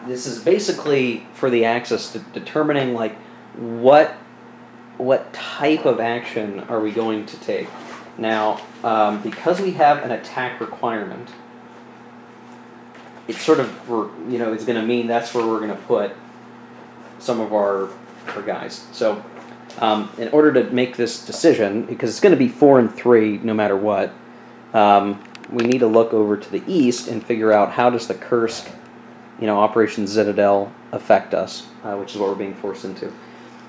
this is basically for the Axis determining like what what type of action are we going to take? Now, because we have an attack requirement, it's sort of, it's going to mean that's where we're going to put some of our guys. So, in order to make this decision, because it's going to be 4 and 3 no matter what, we need to look over to the east and figure out how does the Kursk, Operation Citadel affect us, which is what we're being forced into.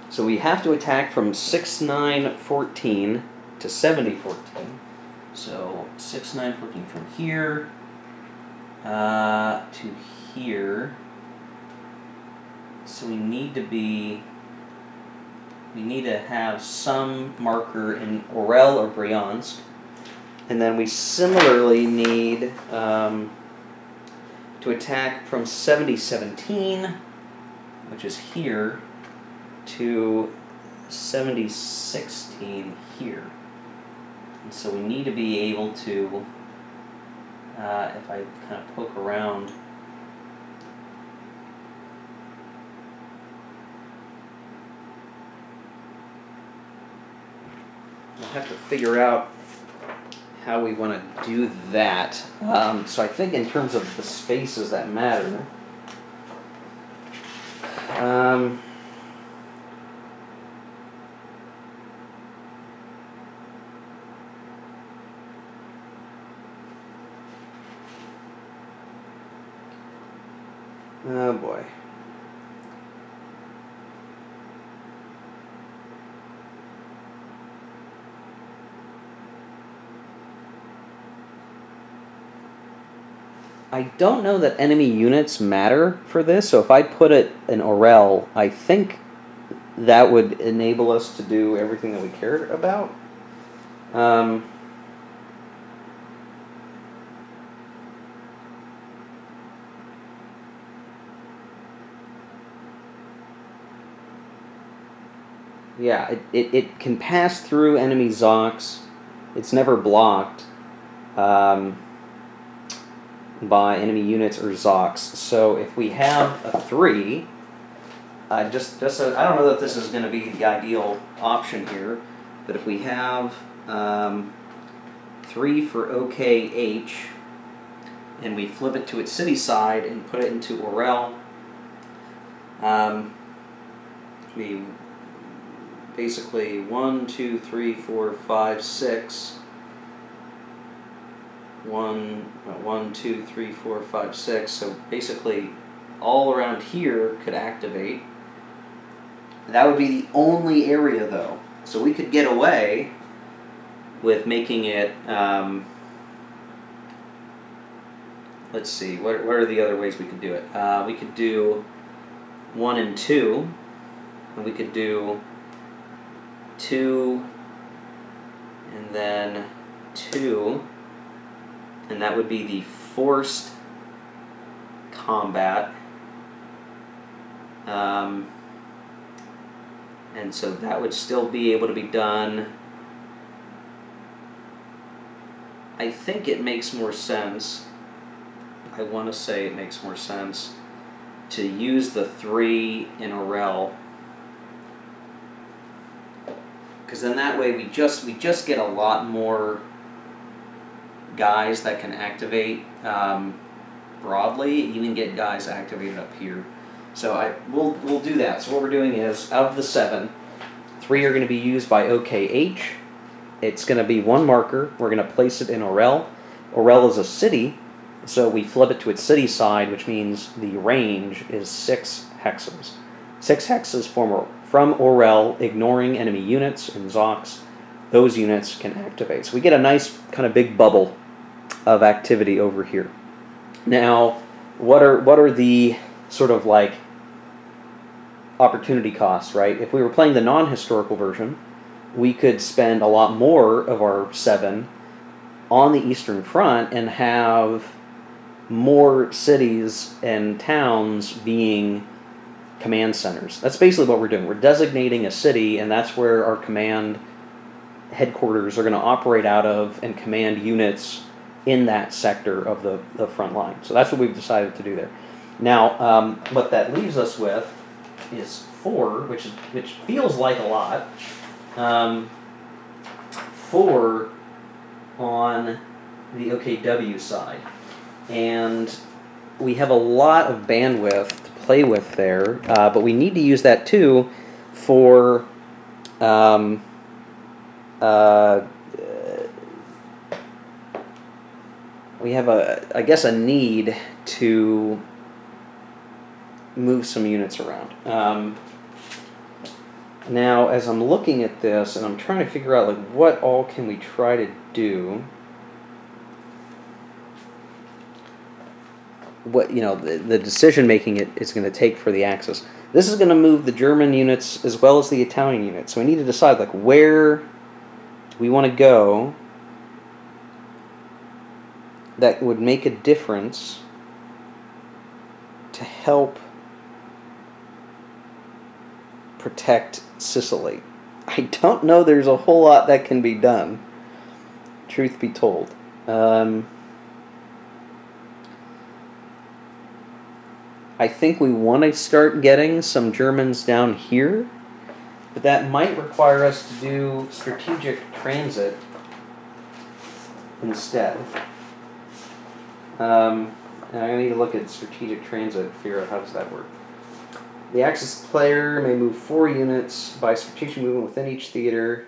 So we have to attack from 6914 to 7014. So 6914 from here to here. So we need to have some marker in Orel or Bryansk. And then we similarly need to attack from 7017, which is here, to 7016 here. And so we need to be able to, if I kind of poke around, I'll have to figure out how we want to do that. So I think in terms of the spaces that matter, oh boy. I don't know that enemy units matter for this, so if I put it in Orel, I think that would enable us to do everything that we cared about. Yeah, it can pass through enemy Zocs. It's never blocked by enemy units or Zocs. So if we have a 3, I don't know that this is going to be the ideal option here, but if we have 3 for OKH, and we flip it to its city side and put it into Orel, we basically 1, 2, 3, 4, 5, 6. 1, 2, 3, 4, 5, 6. So basically, all around here could activate. That would be the only area, though. So we could get away with making it. Let's see. What are the other ways we could do it? We could do 1 and 2, and we could do 2, and then 2. And that would be the forced combat. And so that would still be able to be done. I think it makes more sense. I want to say it makes more sense to use the 3 in Orel. Because then that way we just get a lot more guys that can activate broadly, even get guys activated up here. So we'll do that. So what we're doing is, of the 7, 3 are going to be used by OKH. It's going to be 1 marker. We're going to place it in Orel. Orel is a city, so we flip it to its city side, which means the range is 6 hexes. 6 hexes from Orel, ignoring enemy units and Zocs. Those units can activate. So we get a nice kind of big bubble of activity over here. Now, what are the sort of like opportunity costs, right? If we were playing the non-historical version, we could spend a lot more of our 7 on the Eastern Front and have more cities and towns being command centers. That's basically what we're doing. We're designating a city, and that's where our command headquarters are going to operate out of and command units in that sector of the front line. So that's what we've decided to do there. Now, what that leaves us with is 4, which feels like a lot. 4 on the OKW side, and we have a lot of bandwidth to play with there, but we need to use that too for we have I guess a need to move some units around. Now, as I'm looking at this and I'm trying to figure out like what all can we try to do, what the decision making it's going to take for the Axis. This is going to move the German units as well as the Italian units. So we need to decide like where do we want to go that would make a difference to help protect Sicily. I don't know there's a whole lot that can be done, truth be told. I think we want to start getting some Germans down here, but that might require us to do strategic transit instead. And I need to look at strategic transit and figure out how does that work. The Axis player may move 4 units by strategic movement within each theater.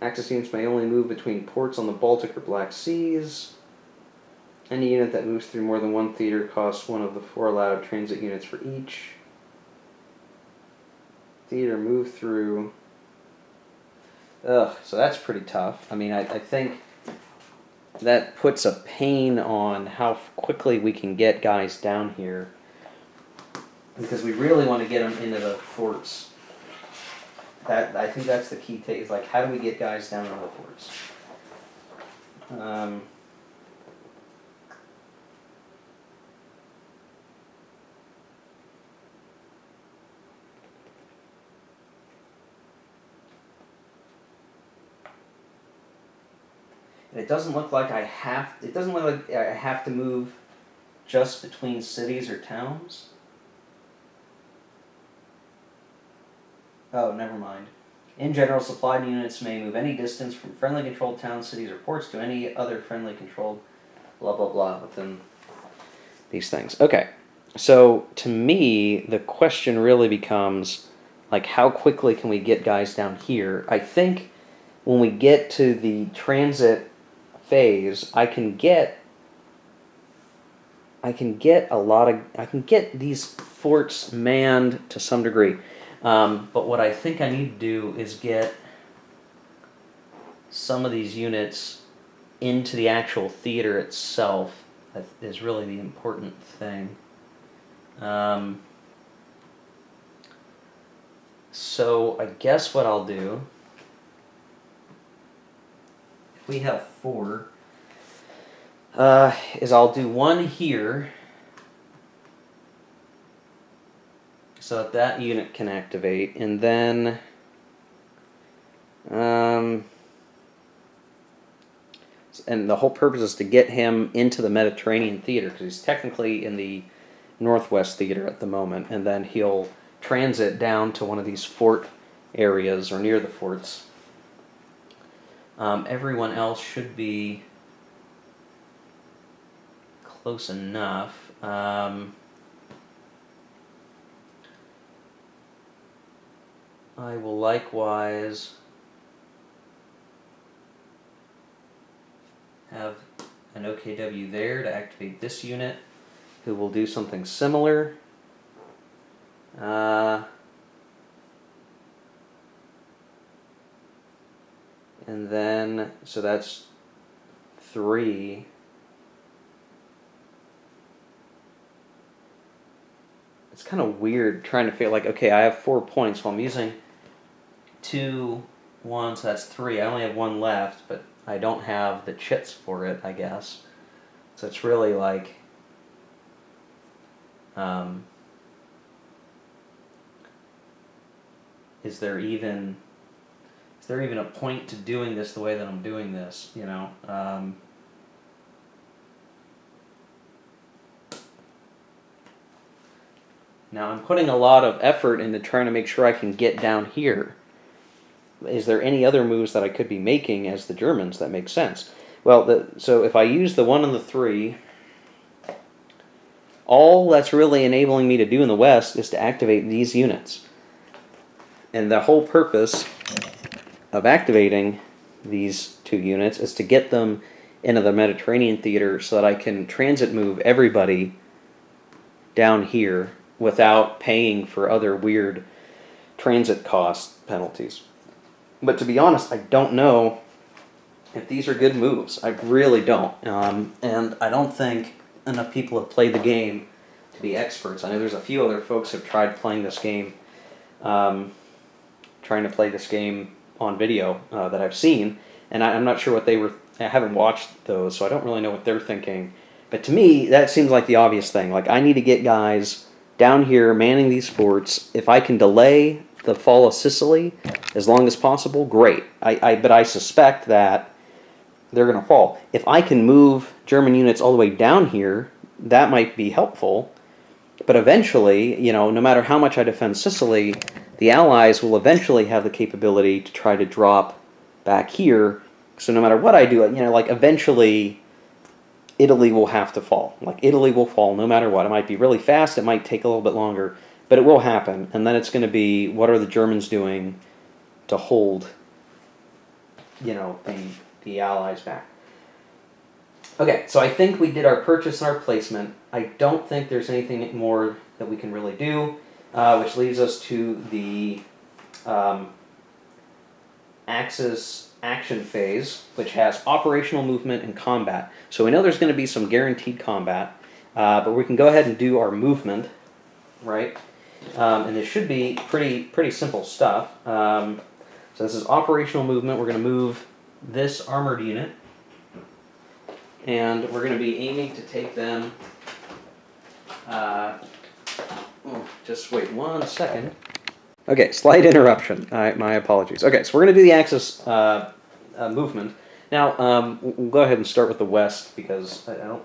Axis units may only move between ports on the Baltic or Black Seas. Any unit that moves through more than one theater costs 1 of the 4 allowed transit units for each. Theater move through. So that's pretty tough. I mean, I think that puts a pain on how quickly we can get guys down here, because we really want to get them into the forts. I think that's the key take, is like, how do we get guys down into the forts? It doesn't look like I have. It doesn't look like I have to move just between cities or towns. Oh, never mind. In general, supplied units may move any distance from friendly controlled towns, cities, or ports to any other friendly controlled blah blah blah within these things. Okay, so to me, the question really becomes like, how quickly can we get guys down here? I think when we get to the transit phase, I can get these forts manned to some degree. But what I think I need to do is get some of these units into the actual theater itself. That is really the important thing. So I guess what I'll do, if we have 4, is I'll do 1 here, so that unit can activate, and then and the whole purpose is to get him into the Mediterranean theater, because he's technically in the Northwest theater at the moment, and then he'll transit down to one of these fort areas or near the forts. Everyone else should be close enough. I will likewise have an OKW there to activate this unit, who will do something similar. And then, so that's 3. It's kind of weird trying to feel like, okay, I have 4 points, well I'm using 2, 1, so that's 3. I only have 1 left, but I don't have the chits for it, I guess. So it's really like, is there even a point to doing this the way that I'm doing this, you know? Now I'm putting a lot of effort into trying to make sure I can get down here. Is there any other moves that I could be making as the Germans that make sense? Well, so if I use the 1 and the 3, all that's really enabling me to do in the west is to activate these units. And the whole purpose of activating these 2 units is to get them into the Mediterranean theater so that I can transit move everybody down here without paying for other weird transit cost penalties. But to be honest, I don't know if these are good moves. I really don't. And I don't think enough people have played the game to be experts. I know there's a few other folks who have tried playing this game, trying to play this game on video that I've seen, and I'm not sure what they were. I haven't watched those, so I don't really know what they're thinking. But to me, that seems like the obvious thing. Like, I need to get guys down here manning these forts. If I can delay the fall of Sicily as long as possible, great. But I suspect that they're going to fall. If I can move German units all the way down here, that might be helpful. But eventually, you know, no matter how much I defend Sicily, the Allies will eventually have the capability to try to drop back here. So no matter what I do, you know, like eventually Italy will have to fall. Like, Italy will fall no matter what. It might be really fast, it might take a little bit longer, but it will happen. And then it's going to be, what are the Germans doing to hold, you know, the Allies back? Okay, so I think we did our purchase and our placement. I don't think there's anything more that we can really do, which leads us to the Axis action phase, which has operational movement and combat. So we know there's going to be some guaranteed combat, but we can go ahead and do our movement, right? And this should be pretty simple stuff. So this is operational movement. We're going to move this armored unit, and we're going to be aiming to take them. Just wait 1 second. Okay, slight interruption. My apologies. Okay, so we're going to do the Axis movement. Now, we'll go ahead and start with the West, because I'm not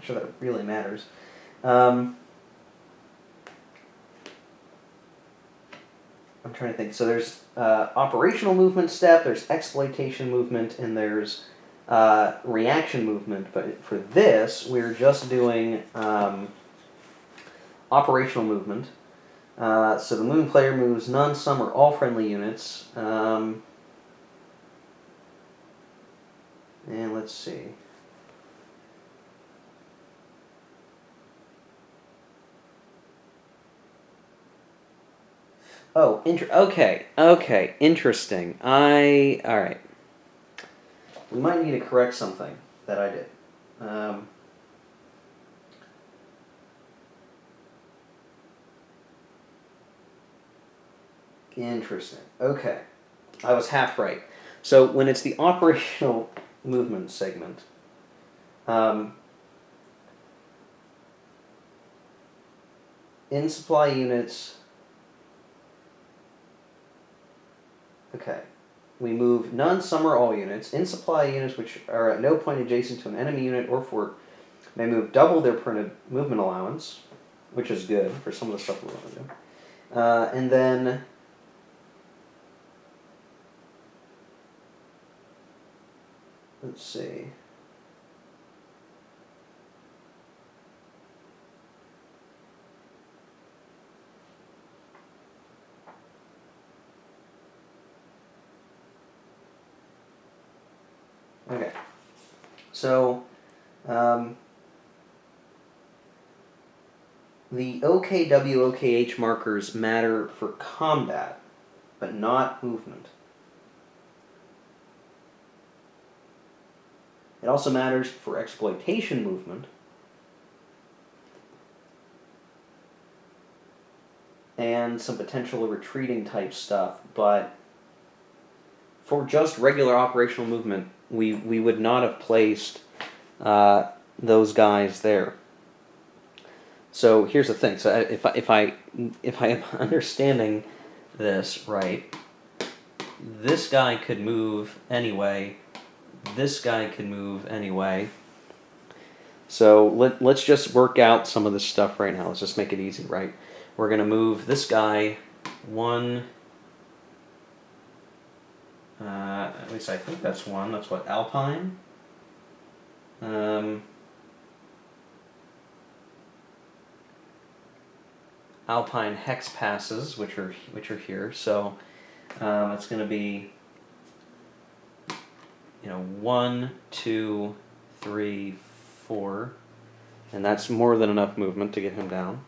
sure that really matters. I'm trying to think. So there's operational movement step, there's exploitation movement, and there's reaction movement. But for this, we're just doing operational movement. So the Moon player moves none, some, or all friendly units. And let's see. Oh, okay, interesting. All right. We might need to correct something that I did. Interesting. Okay. I was half right. So when it's the operational movement segment, in supply units, okay, we move none, some, or all units. In supply units which are at no point adjacent to an enemy unit or fort may move double their printed movement allowance, which is good for some of the stuff we want to do. And then let's see. Okay. So, the OKW, OKH markers matter for combat, but not movement. It also matters for exploitation movement. And some potential retreating type stuff, but for just regular operational movement, we would not have placed those guys there. So here's the thing. So if I am understanding this right, this guy could move anyway. This guy can move anyway. So let's just work out some of this stuff right now. Let's just make it easy, right? we're going to move this guy one, at least I think that's one. That's what, Alpine? Alpine hex passes, which are here. So it's going to be, 1, 2, 3, 4, and that's more than enough movement to get him down.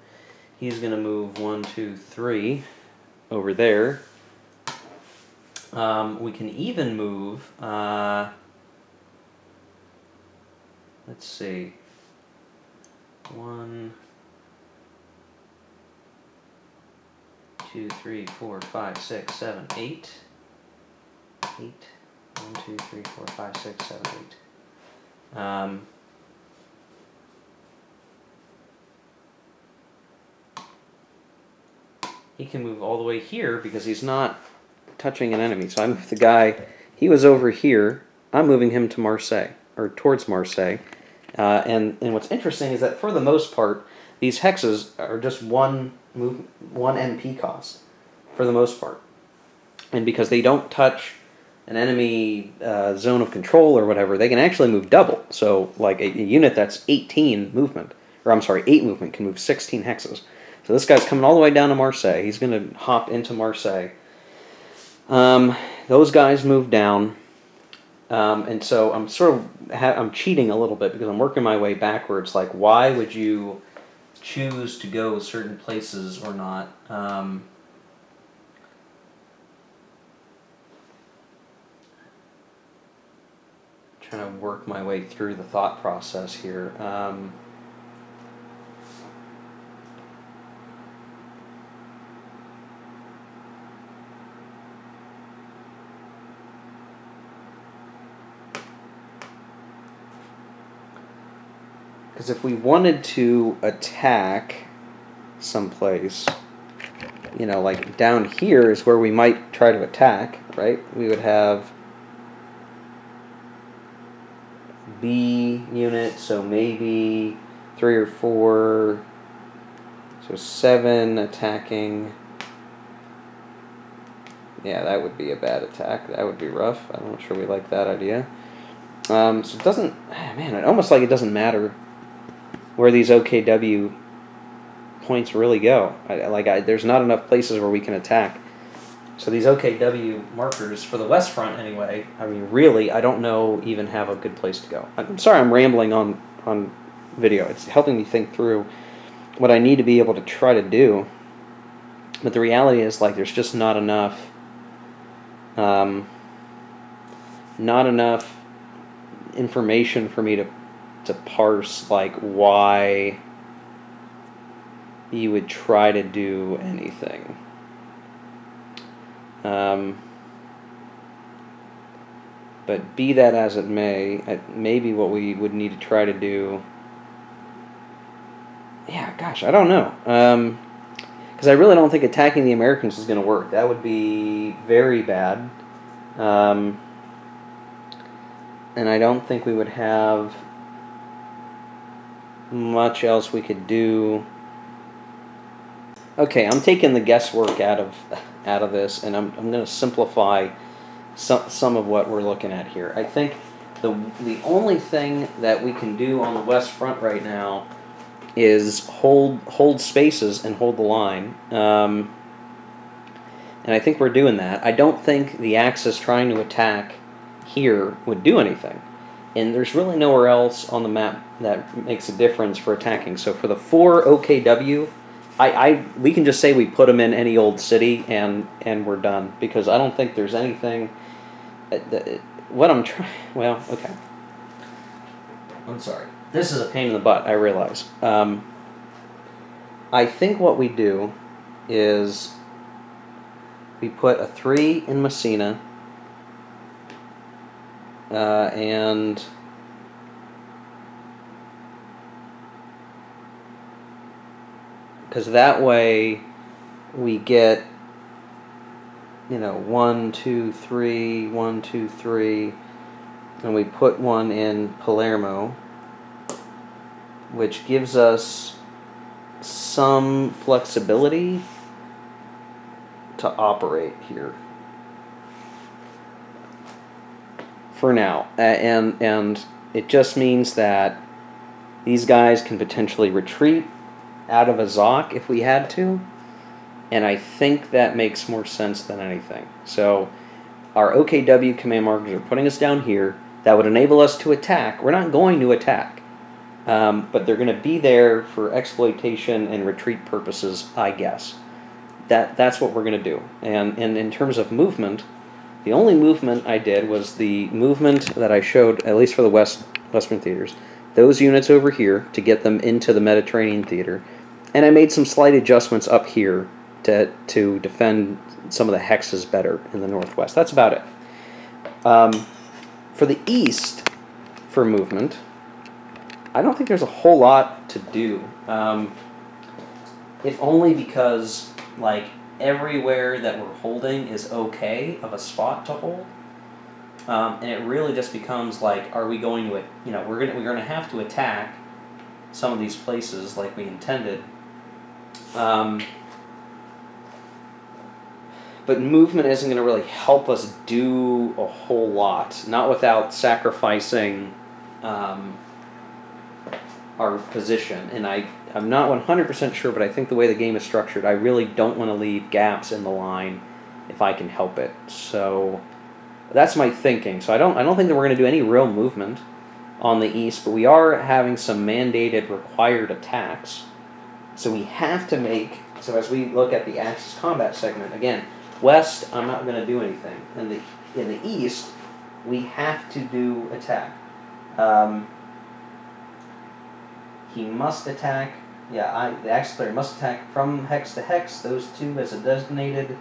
He's going to move 1, 2, 3 over there. We can even move. Let's see. 1, 2, 3, 4, 5, 6, 7, 8. 8. 1, 2, 3, 4, 5, 6, 7, 8. He can move all the way here because he's not touching an enemy. So I moved the guy. He was over here. I'm moving him to Marseille, or towards Marseille. And what's interesting is that for the most part, these hexes are just one NP cost for the most part, and because they don't touch an enemy zone of control or whatever, they can actually move double. So like a unit that's 18 movement, or I'm sorry, 8 movement can move 16 hexes. So this guy's coming all the way down to Marseille. He's going to hop into Marseille. Those guys move down, and so I'm sort of I'm cheating a little bit because I'm working my way backwards. Like, why would you choose to go certain places or not? Trying to work my way through the thought process here. Because if we wanted to attack someplace, like down here is where we might try to attack, right? We would have B unit, so maybe 3 or 4, so 7 attacking. Yeah, that would be a bad attack. That would be rough. I'm not sure we like that idea. So it doesn't, man, it almost like it doesn't matter where these OKW points really go. There's not enough places where we can attack. So these OKW markers, for the West Front anyway, I mean, really, I don't know even have a good place to go. I'm sorry I'm rambling on video. It's helping me think through what I need to be able to try to do. But the reality is, like, there's just not enough information for me to parse, like, why you would try to do anything. But be that as it may, maybe what we would need to try to do, yeah, gosh, I don't know. Because I really don't think attacking the Americans is going to work. That would be very bad. And I don't think we would have much else we could do. Okay, I'm taking the guesswork out of this, and I'm going to simplify some of what we're looking at here. I think the only thing that we can do on the West Front right now is hold spaces and hold the line. And I think we're doing that. I don't think the Axis trying to attack here would do anything. And there's really nowhere else on the map that makes a difference for attacking. So for the 4 OKW, we can just say we put them in any old city and we're done, because I don't think there's anything. What I'm trying. Well, okay. I'm sorry. This is a pain in the butt, I realize. I think what we do is we put a 3 in Messina, and because that way we get, 1, 2, 3, 1, 2, 3, and we put one in Palermo, which gives us some flexibility to operate here for now, and it just means that these guys can potentially retreat out of a Zoc if we had to, and I think that makes more sense than anything. So our OKW command markers are putting us down here. That would enable us to attack. We're not going to attack, but they're going to be there for exploitation and retreat purposes, I guess. That's what we're going to do. And in terms of movement, the only movement I did was the movement that I showed, at least for the Western theaters, those units over here to get them into the Mediterranean theater. And I made some slight adjustments up here to defend some of the hexes better in the northwest. That's about it. For the east, for movement, I don't think there's a whole lot to do. If only because, like, everywhere that we're holding is okay of a spot to hold. And it really just becomes like, are we going to, we're gonna have to attack some of these places like we intended. But movement isn't going to really help us do a whole lot, not without sacrificing our position. And I'm not 100% sure, but I think the way the game is structured, I really don't want to leave gaps in the line if I can help it. So that's my thinking. So I don't think that we're going to do any real movement on the east, but we are having some mandated required attacks. So we have to make, so as we look at the Axis combat segment, again, west, I'm not going to do anything. In the east, we have to do attack. He must attack, the Axis player must attack from hex to hex, those two as a designated.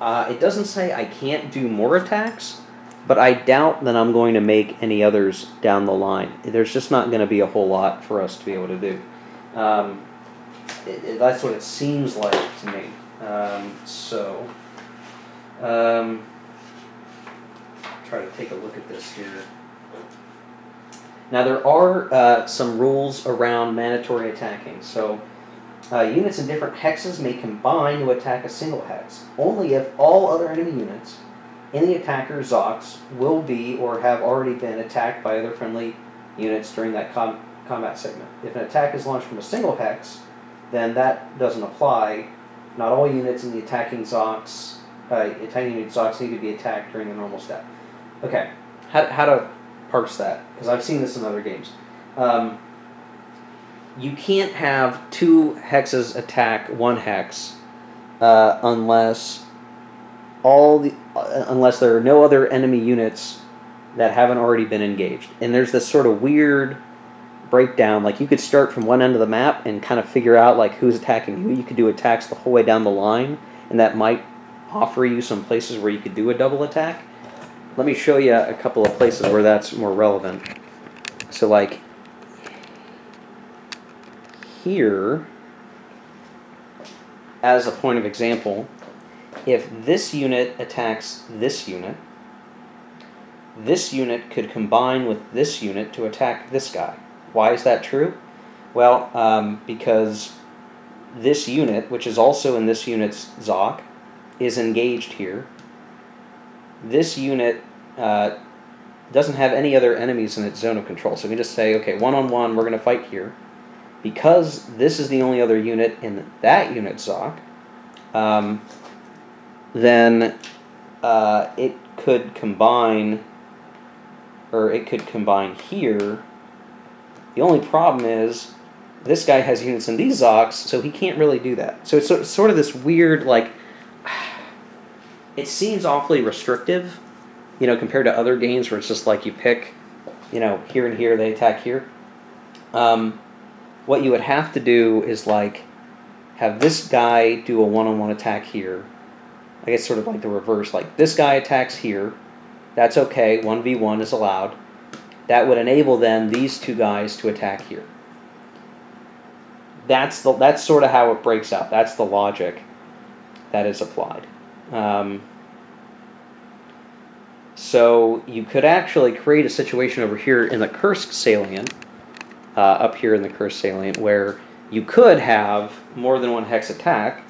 It doesn't say I can't do more attacks, but I doubt that I'm going to make any others down the line. There's just not going to be a whole lot for us to be able to do. That's what it seems like to me. Try to take a look at this here. Now there are some rules around mandatory attacking. So units in different hexes may combine to attack a single hex, only if all other enemy units in the attacker's Zocs will be or have already been attacked by other friendly units during that combat segment. If an attack is launched from a single hex, then that doesn't apply. Not all units in the attacking Zocs, need to be attacked during the normal step. Okay, how to parse that, because I've seen this in other games. You can't have two hexes attack one hex unless there are no other enemy units that haven't already been engaged. And there's this sort of weird breakdown. Like, you could start from one end of the map and kind of figure out like who's attacking who. You could do attacks the whole way down the line, and that might offer you some places where you could do a double attack. Let me show you a couple of places where that's more relevant. So like here, as a point of example, if this unit attacks this unit could combine with this unit to attack this guy. Why is that true? Well, because this unit, which is also in this unit's Zoc, is engaged here. This unit doesn't have any other enemies in its zone of control. So we just say, okay, one-on-one, we're going to fight here. Because this is the only other unit in that unit's Zoc, then it could combine, or it could combine here. The only problem is this guy has units in these Zocs, so he can't really do that. So it's sort of this weird, like, it seems awfully restrictive, compared to other games where it's just like you pick, here and here, they attack here. What you would have to do is like have this guy do a one-on-one attack here. I guess sort of like the reverse. Like this guy attacks here. That's okay. 1v1 is allowed. That would enable then these two guys to attack here. That's sort of how it breaks out. That's the logic that is applied. So you could actually create a situation over here in the Kursk salient, up here in the Kursk salient, where You could have more than one hex attack.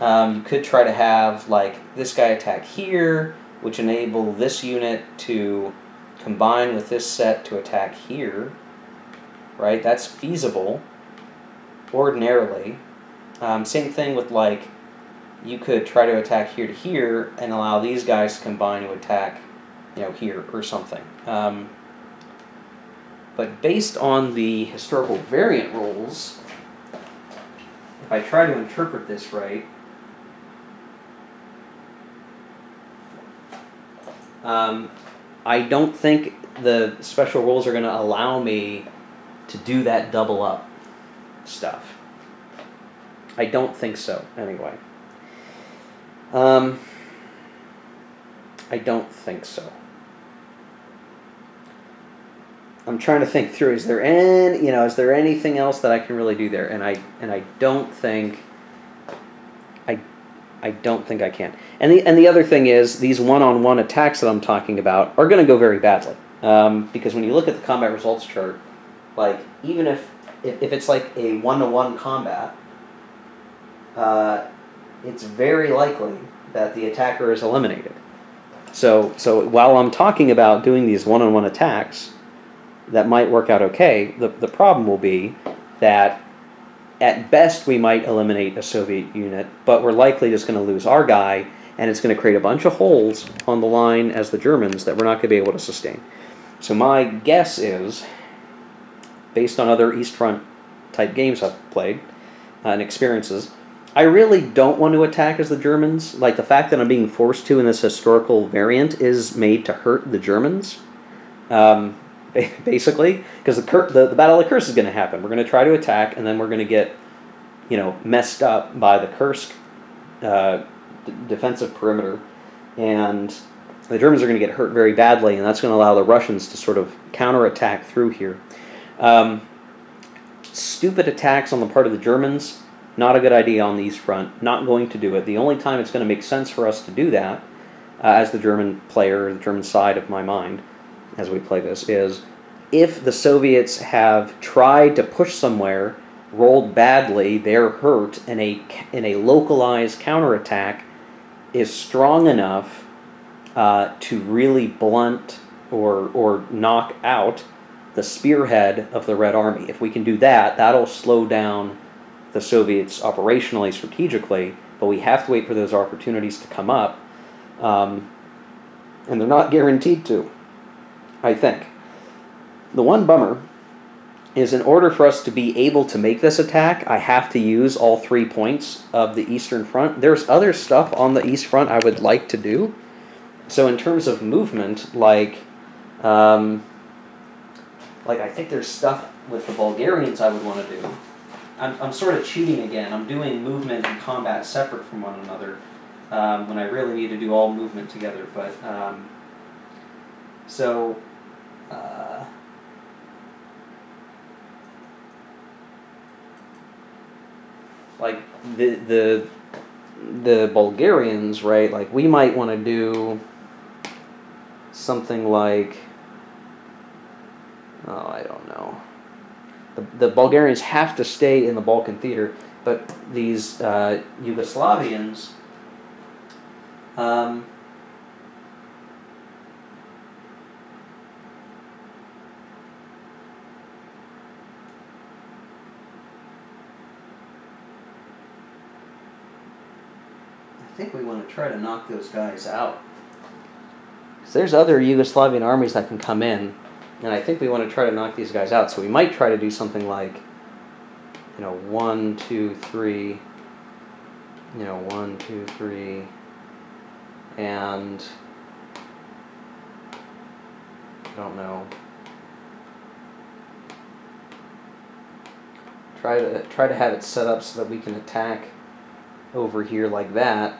You could try to have like this guy attack here, which enable this unit to combine with this set to attack here. Right? That's feasible ordinarily. Same thing with like, you could try to attack here to here and allow these guys to combine to attack, here or something. But based on the historical variant rules, if I try to interpret this right, I don't think the special rules are going to allow me to do that double up stuff. I don't think so, anyway. I don't think so. I'm trying to think through. Is there anything else that I can really do there? And I don't think. I don't think I can. And the other thing is, these one-on-one attacks that I'm talking about are going to go very badly, because when you look at the combat results chart, like even if it's like a one-to-one combat, it's very likely that the attacker is eliminated. So while I'm talking about doing these one-on-one attacks that might work out okay, the problem will be that at best we might eliminate a Soviet unit, but we're likely just going to lose our guy, and it's going to create a bunch of holes on the line as the Germans that we're not going to be able to sustain. So my guess is, based on other East Front type games I've played and experiences, I really don't want to attack as the Germans. Like, the fact that I'm being forced to in this historical variant is made to hurt the Germans, basically, because the Battle of Kursk is going to happen. We're going to try to attack, and then we're going to get, messed up by the Kursk defensive perimeter, and the Germans are going to get hurt very badly, and that's going to allow the Russians to sort of counterattack through here. Stupid attacks on the part of the Germans, not a good idea on the East Front. Not going to do it. The only time it's going to make sense for us to do that, as the German player, the German side of my mind, as we play this, is if the Soviets have tried to push somewhere, rolled badly, they're hurt, and a localized counterattack is strong enough to really blunt or knock out the spearhead of the Red Army. If we can do that, that'll slow down the Soviets operationally, strategically, but we have to wait for those opportunities to come up, and they're not guaranteed to, I think. The one bummer is, in order for us to be able to make this attack, I have to use all 3 points of the Eastern Front. There's other stuff on the East Front I would like to do. So in terms of movement, like I think there's stuff with the Bulgarians I would want to do. I'm sort of cheating again. I'm doing movement and combat separate from one another, when I really need to do all movement together. But like the Bulgarians, right? Like, we might want to do something like, oh, I don't know. The Bulgarians have to stay in the Balkan theater, but these Yugoslavians, I think we want to try to knock those guys out. Because there's other Yugoslavian armies that can come in, and I think we want to try to knock these guys out. So we might try to do something like, 1, 2, 3, 1, 2, 3, and I don't know. Try to have it set up so that we can attack over here like that.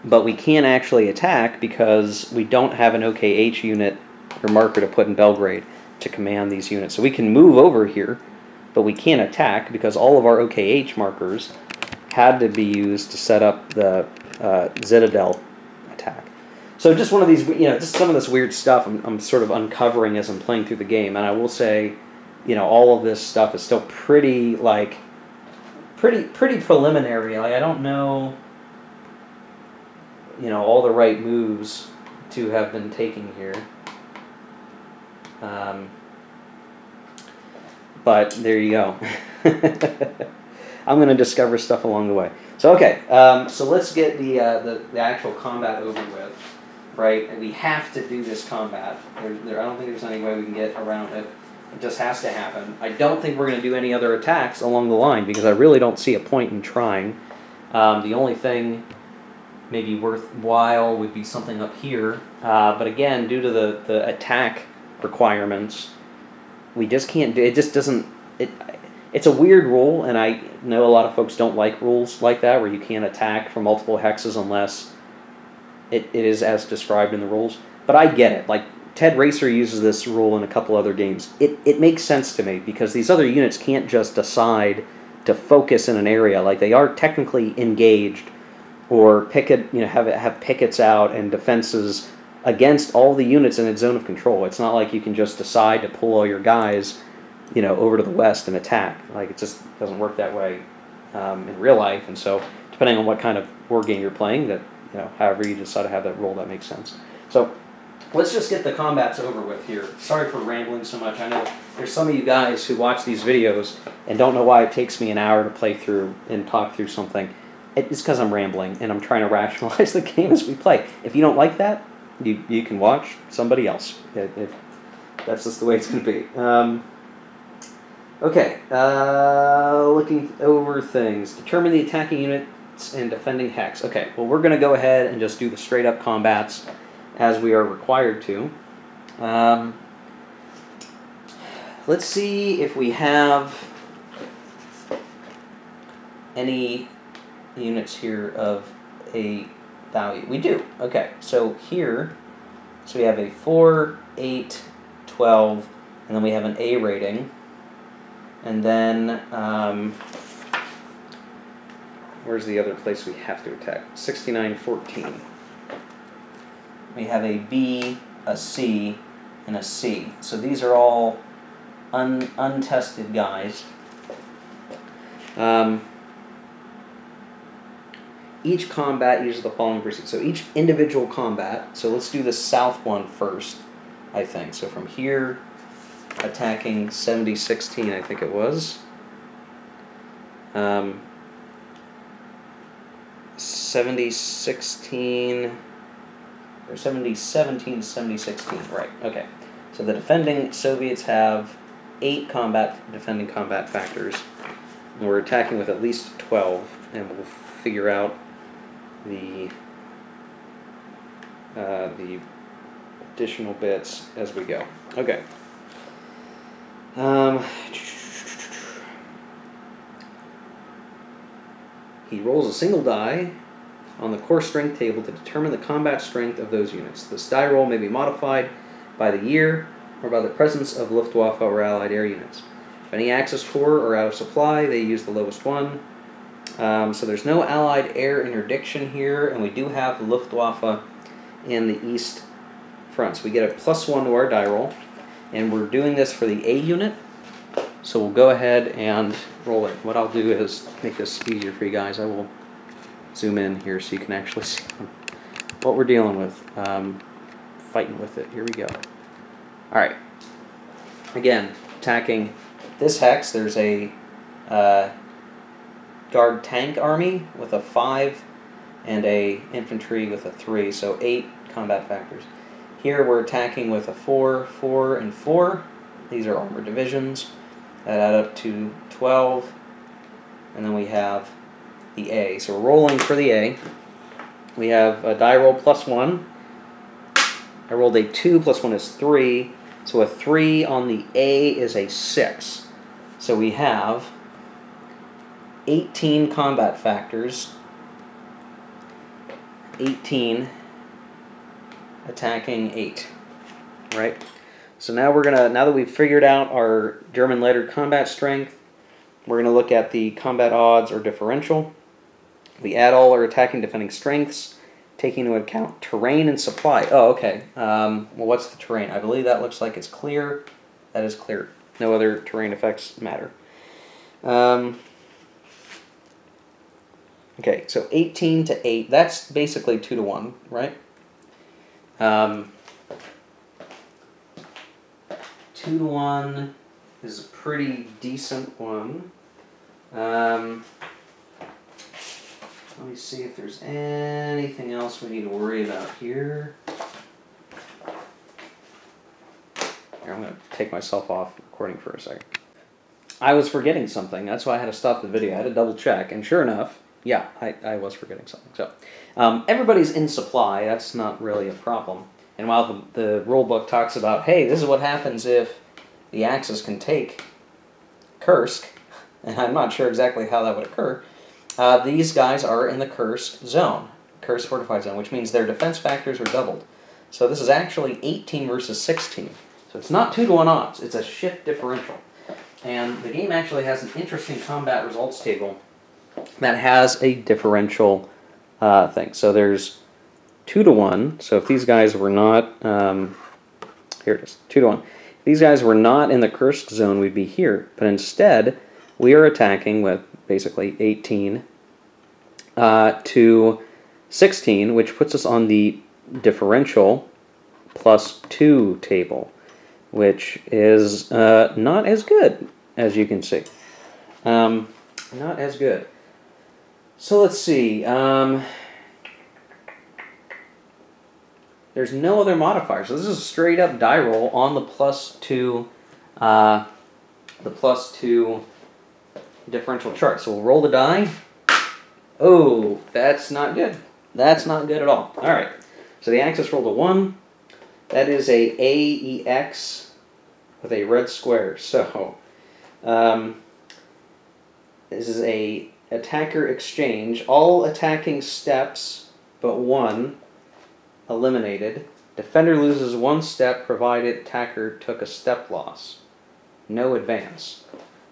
But we can't actually attack because we don't have an OKH unit or marker to put in Belgrade to command these units. So we can move over here, but we can't attack because all of our OKH markers had to be used to set up the Citadel attack. So just one of these, just some of this weird stuff I'm sort of uncovering as I'm playing through the game, and I will say, all of this stuff is still pretty preliminary. Like I don't know, all the right moves to have been taken here. But there you go. I'm going to discover stuff along the way. So okay, so let's get the actual combat over with, right? And we have to do this combat. I don't think there's any way we can get around it. It just has to happen. I don't think we're going to do any other attacks along the line because I really don't see a point in trying. The only thing maybe worthwhile would be something up here. But again, due to the attack requirements, we just can't do it. It just doesn't. It's a weird rule, and I know a lot of folks don't like rules like that where you can't attack for multiple hexes unless it is as described in the rules. But I get it. Like Ted Racer uses this rule in a couple other games. It makes sense to me because these other units can't just decide to focus in an area. Like they are technically engaged or have pickets out and defenses against all the units in its zone of control. It's not like you can just decide to pull all your guys, over to the west and attack. Like it just doesn't work that way in real life. And so, depending on what kind of war game you're playing, that however you decide to have that role, that makes sense. So, let's just get the combats over with here. Sorry for rambling so much. I know there's some of you guys who watch these videos and don't know why it takes me an hour to play through and talk through something. It's because I'm rambling and I'm trying to rationalize the game as we play. If you don't like that, you can watch somebody else. That's just the way it's going to be. Okay, looking over things. Determine the attacking units and defending hex. Okay, well we're going to go ahead and just do the straight up combats as we are required to. Let's see if we have any units here of a value. We do. Okay, so here, we have a 4, 8, 12, and then we have an A rating. And then, where's the other place we have to attack? 69, 14. We have a B, a C, and a C. So these are all untested guys. Each combat uses the following procedure. So each individual combat, so let's do the south one first, I think. So from here, attacking 70-16, I think it was. 70-16, or 70-17, 70-16, right, okay. So the defending Soviets have 8 defending combat factors. And we're attacking with at least 12, and we'll figure out the additional bits as we go. Okay. He rolls a single die on the core strength table to determine the combat strength of those units. This die roll may be modified by the year or by the presence of luftwaffe or allied air units. If any Axis corps are out of supply, they use the lowest one. So there's no allied air interdiction here, and we do have luftwaffe in the east front. So we get a +1 to our die roll. And we're doing this for the A unit, so we'll go ahead and roll it. What I'll do is make this easier for you guys. I will zoom in here so you can actually see what we're dealing with. Fighting with it. Here we go. All right. Again, attacking this hex, there's a guard tank army with a 5 and a infantry with a 3, so 8 combat factors. Here we're attacking with a 4, 4, and 4. These are armored divisions. That add up to 12. And then we have the A. So we're rolling for the A. We have a die roll +1. I rolled a 2, +1 is 3. So a 3 on the A is a 6. So we have 18 combat factors. 18 attacking 8, right? So now now that we've figured out our German lettered combat strength, we're gonna look at the combat odds or differential. We add all our attacking defending strengths, taking into account terrain and supply. Oh, okay. Well, what's the terrain? I believe that looks like it's clear. That is clear. No other terrain effects matter. Okay, so 18 to 8. That's basically 2 to 1, right? 2 to 1 is a pretty decent one. Let me see if there's anything else we need to worry about here. Here, I'm going to take myself off recording for a second. I was forgetting something. That's why I had to stop the video. I had to double check. And sure enough, yeah, I was forgetting something. So everybody's in supply. That's not really a problem. And while the rule book talks about, hey, this is what happens if the Axis can take Kursk, and I'm not sure exactly how that would occur, these guys are in the Kursk zone, Kursk fortified zone, which means their defense factors are doubled. So this is actually 18 versus 16. So it's not 2 to 1 odds. It's a shift differential. And the game actually has an interesting combat results table that has a differential thing. So there's 2 to 1. So if these guys were not, here it is, 2 to 1. If these guys were not in the Kursk zone, we'd be here. But instead, we are attacking with basically 18 to 16, which puts us on the differential +2 table, which is not as good, as you can see. Not as good. So let's see. There's no other modifier, so this is a straight up die roll on the +2 differential chart. So we'll roll the die. Oh, that's not good. That's not good at all. All right. So the Axis rolled a 1. That is a AEX with a red square. So this is a attacker exchange. All attacking steps but 1 eliminated. Defender loses 1 step provided attacker took a step loss. No advance.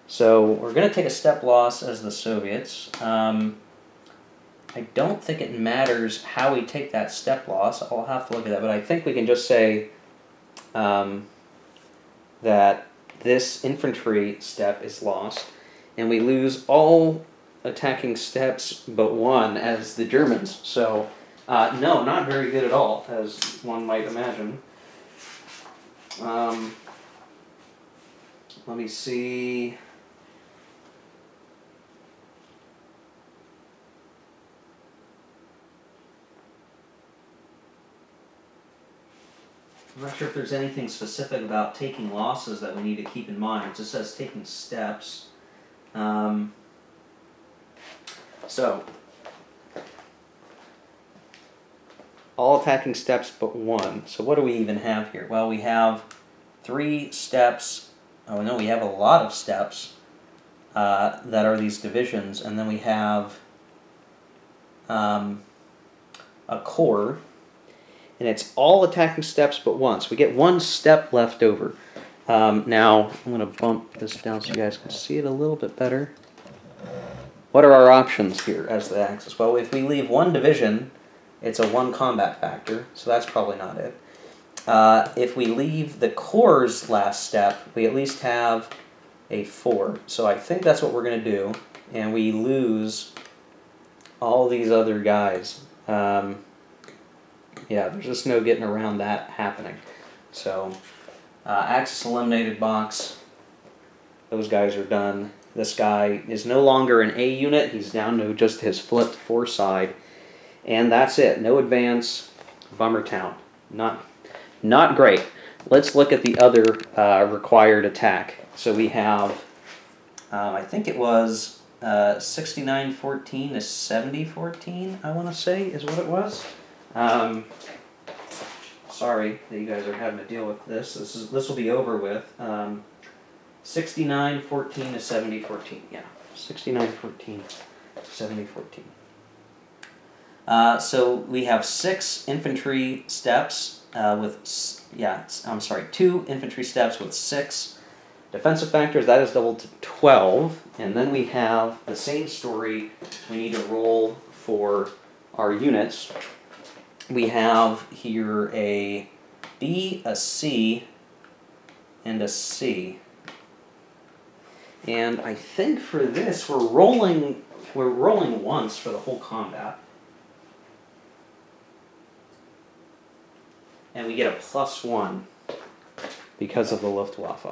So we're going to take a step loss as the Soviets. I don't think it matters how we take that step loss. I'll have to look at that, but I think we can just say that this infantry step is lost, and we lose all attacking steps but 1 as the Germans. So, no, not very good at all, as one might imagine. Let me see. I'm not sure if there's anything specific about taking losses that we need to keep in mind. It just says taking steps. So, all attacking steps but 1. So what do we even have here? Well, we have 3 steps. Oh no, we have a lot of steps that are these divisions, and then we have a corps. And it's all attacking steps but 1. So we get 1 step left over. Now, I'm going to bump this down so you guys can see it a little bit better. What are our options here as the Axis? Well, if we leave 1 division, it's a 1 combat factor, so that's probably not it. If we leave the corps' last step, we at least have a 4. So I think that's what we're going to do. And we lose all these other guys. Yeah, there's just no getting around that happening. So, Axis eliminated box. Those guys are done. This guy is no longer an A unit. He's down to just his flipped 4 side. And that's it. No advance. Bummer town. Not great. Let's look at the other required attack. So we have, I think it was 69-14 to 70-14, I want to say, is what it was. Sorry that you guys are having to deal with this. This will be over with. 69-14 to 70-14. Yeah, 69-14 to 70-14. So we have 6 infantry steps with 2 infantry steps with 6 defensive factors. That is doubled to 12, and then we have the same story. We need to roll for our units. we have here a B, a C, and a C. And I think for this we're rolling once for the whole combat. And we get a +1 because of the luftwaffe,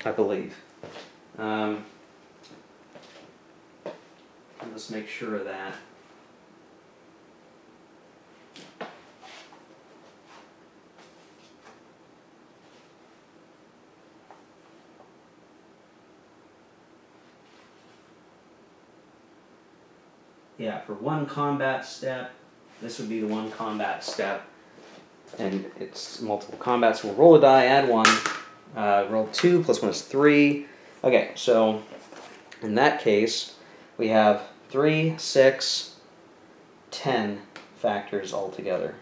I believe. Let's make sure of that. Yeah, for one combat step, this would be the one combat step. And it's multiple combats. We'll roll a die, add 1. Roll 2, +1 is 3. Okay, so in that case, we have 3, 6, 10 factors altogether.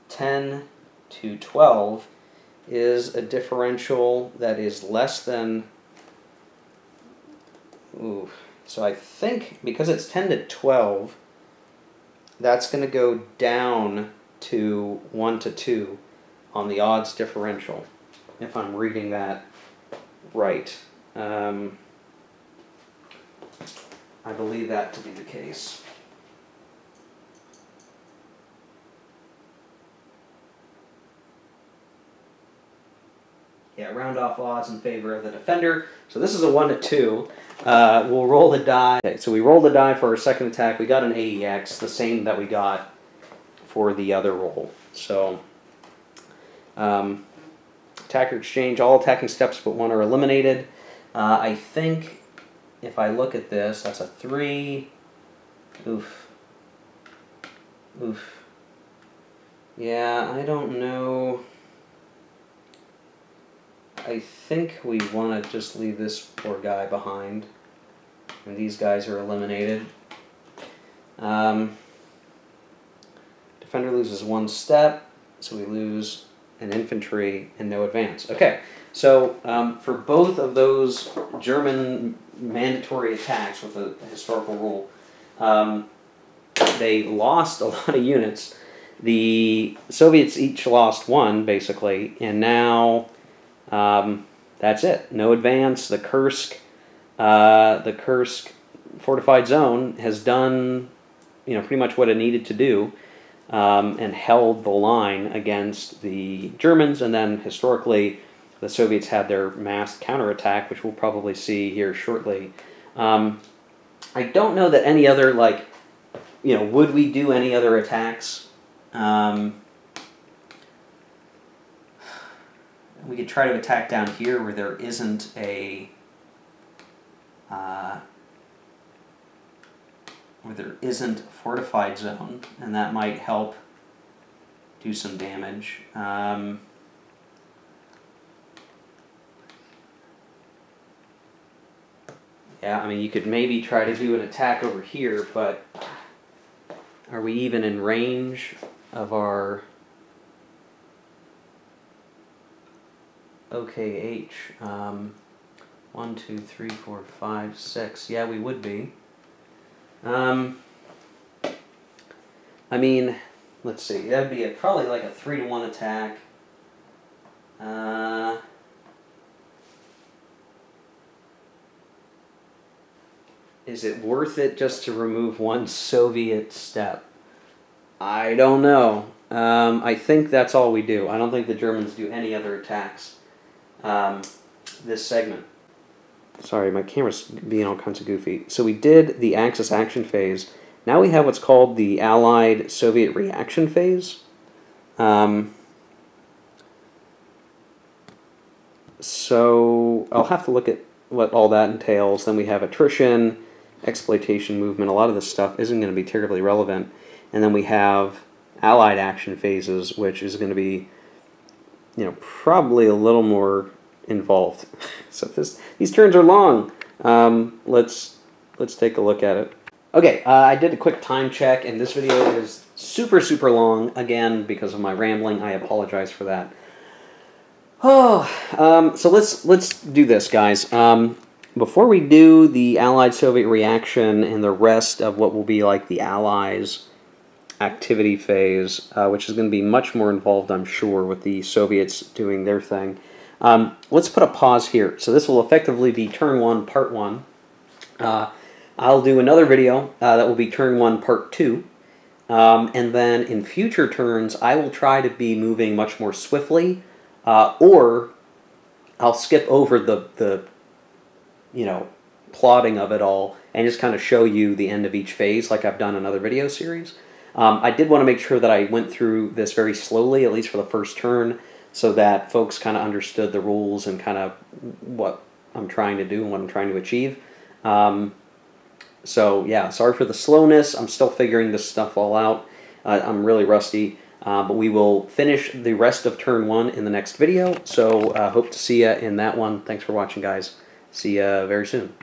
(10 to 12) is a differential that is less than... Ooh. So I think because it's 10 to 12, that's going to go down to 1 to 2 on the odds differential, if I'm reading that right. I believe that to be the case. Yeah, round off odds in favor of the defender. So this is a 1 to 2. We'll roll the die. Okay, so we rolled the die for our second attack. We got an AEX, the same that we got for the other roll. So, attacker exchange, all attacking steps but 1 are eliminated. I think if I look at this, that's a 3. Oof. Oof. Yeah, I don't know. I think we want to just leave this poor guy behind. And these guys are eliminated. Defender loses 1 step, so we lose an infantry and no advance. Okay, so for both of those German mandatory attacks with a historical rule, they lost a lot of units. The Soviets each lost 1, basically, and now... that's it. No advance. The Kursk fortified zone has done, pretty much what it needed to do, and held the line against the Germans. And then historically, the Soviets had their massed counterattack, which we'll probably see here shortly. I don't know that any other would we do any other attacks? We could try to attack down here where there isn't a fortified zone, and that might help do some damage. Yeah, I mean, you could maybe try to do an attack over here, but are we even in range of our OKH? 1, 2, 3, 4, 5, 6. Yeah, we would be. I mean, let's see. That'd be probably like a 3-to-1 attack. Is it worth it just to remove 1 Soviet step? I don't know. I think that's all we do. I don't think the Germans do any other attacks this segment. Sorry, my camera's being all kinds of goofy. So we did the Axis action phase. Now we have what's called the Allied Soviet reaction phase. So I'll have to look at what all that entails. Then we have attrition, exploitation movement. A lot of this stuff isn't going to be terribly relevant. And then we have Allied action phases, which is going to be, probably a little more involved. So these turns are long. Let's take a look at it. Okay, I did a quick time check, and this video is super, super long. Again, because of my rambling, I apologize for that. So let's do this, guys. Before we do the Allied-Soviet reaction and the rest of what will be like the Allies' activity phase, which is going to be much more involved, I'm sure, with the Soviets doing their thing, let's put a pause here. So this will effectively be Turn 1, Part 1. I'll do another video that will be Turn 1, Part 2. And then in future turns, I will try to be moving much more swiftly, or I'll skip over the plotting of it all and just kind of show you the end of each phase like I've done in other video series. I did want to make sure that I went through this very slowly, at least for the first turn, so that folks kind of understood the rules and kind of what I'm trying to do and what I'm trying to achieve. So yeah, sorry for the slowness. I'm still figuring this stuff all out. I'm really rusty, but we will finish the rest of Turn 1 in the next video. So hope to see you in that one. Thanks for watching, guys. See you very soon.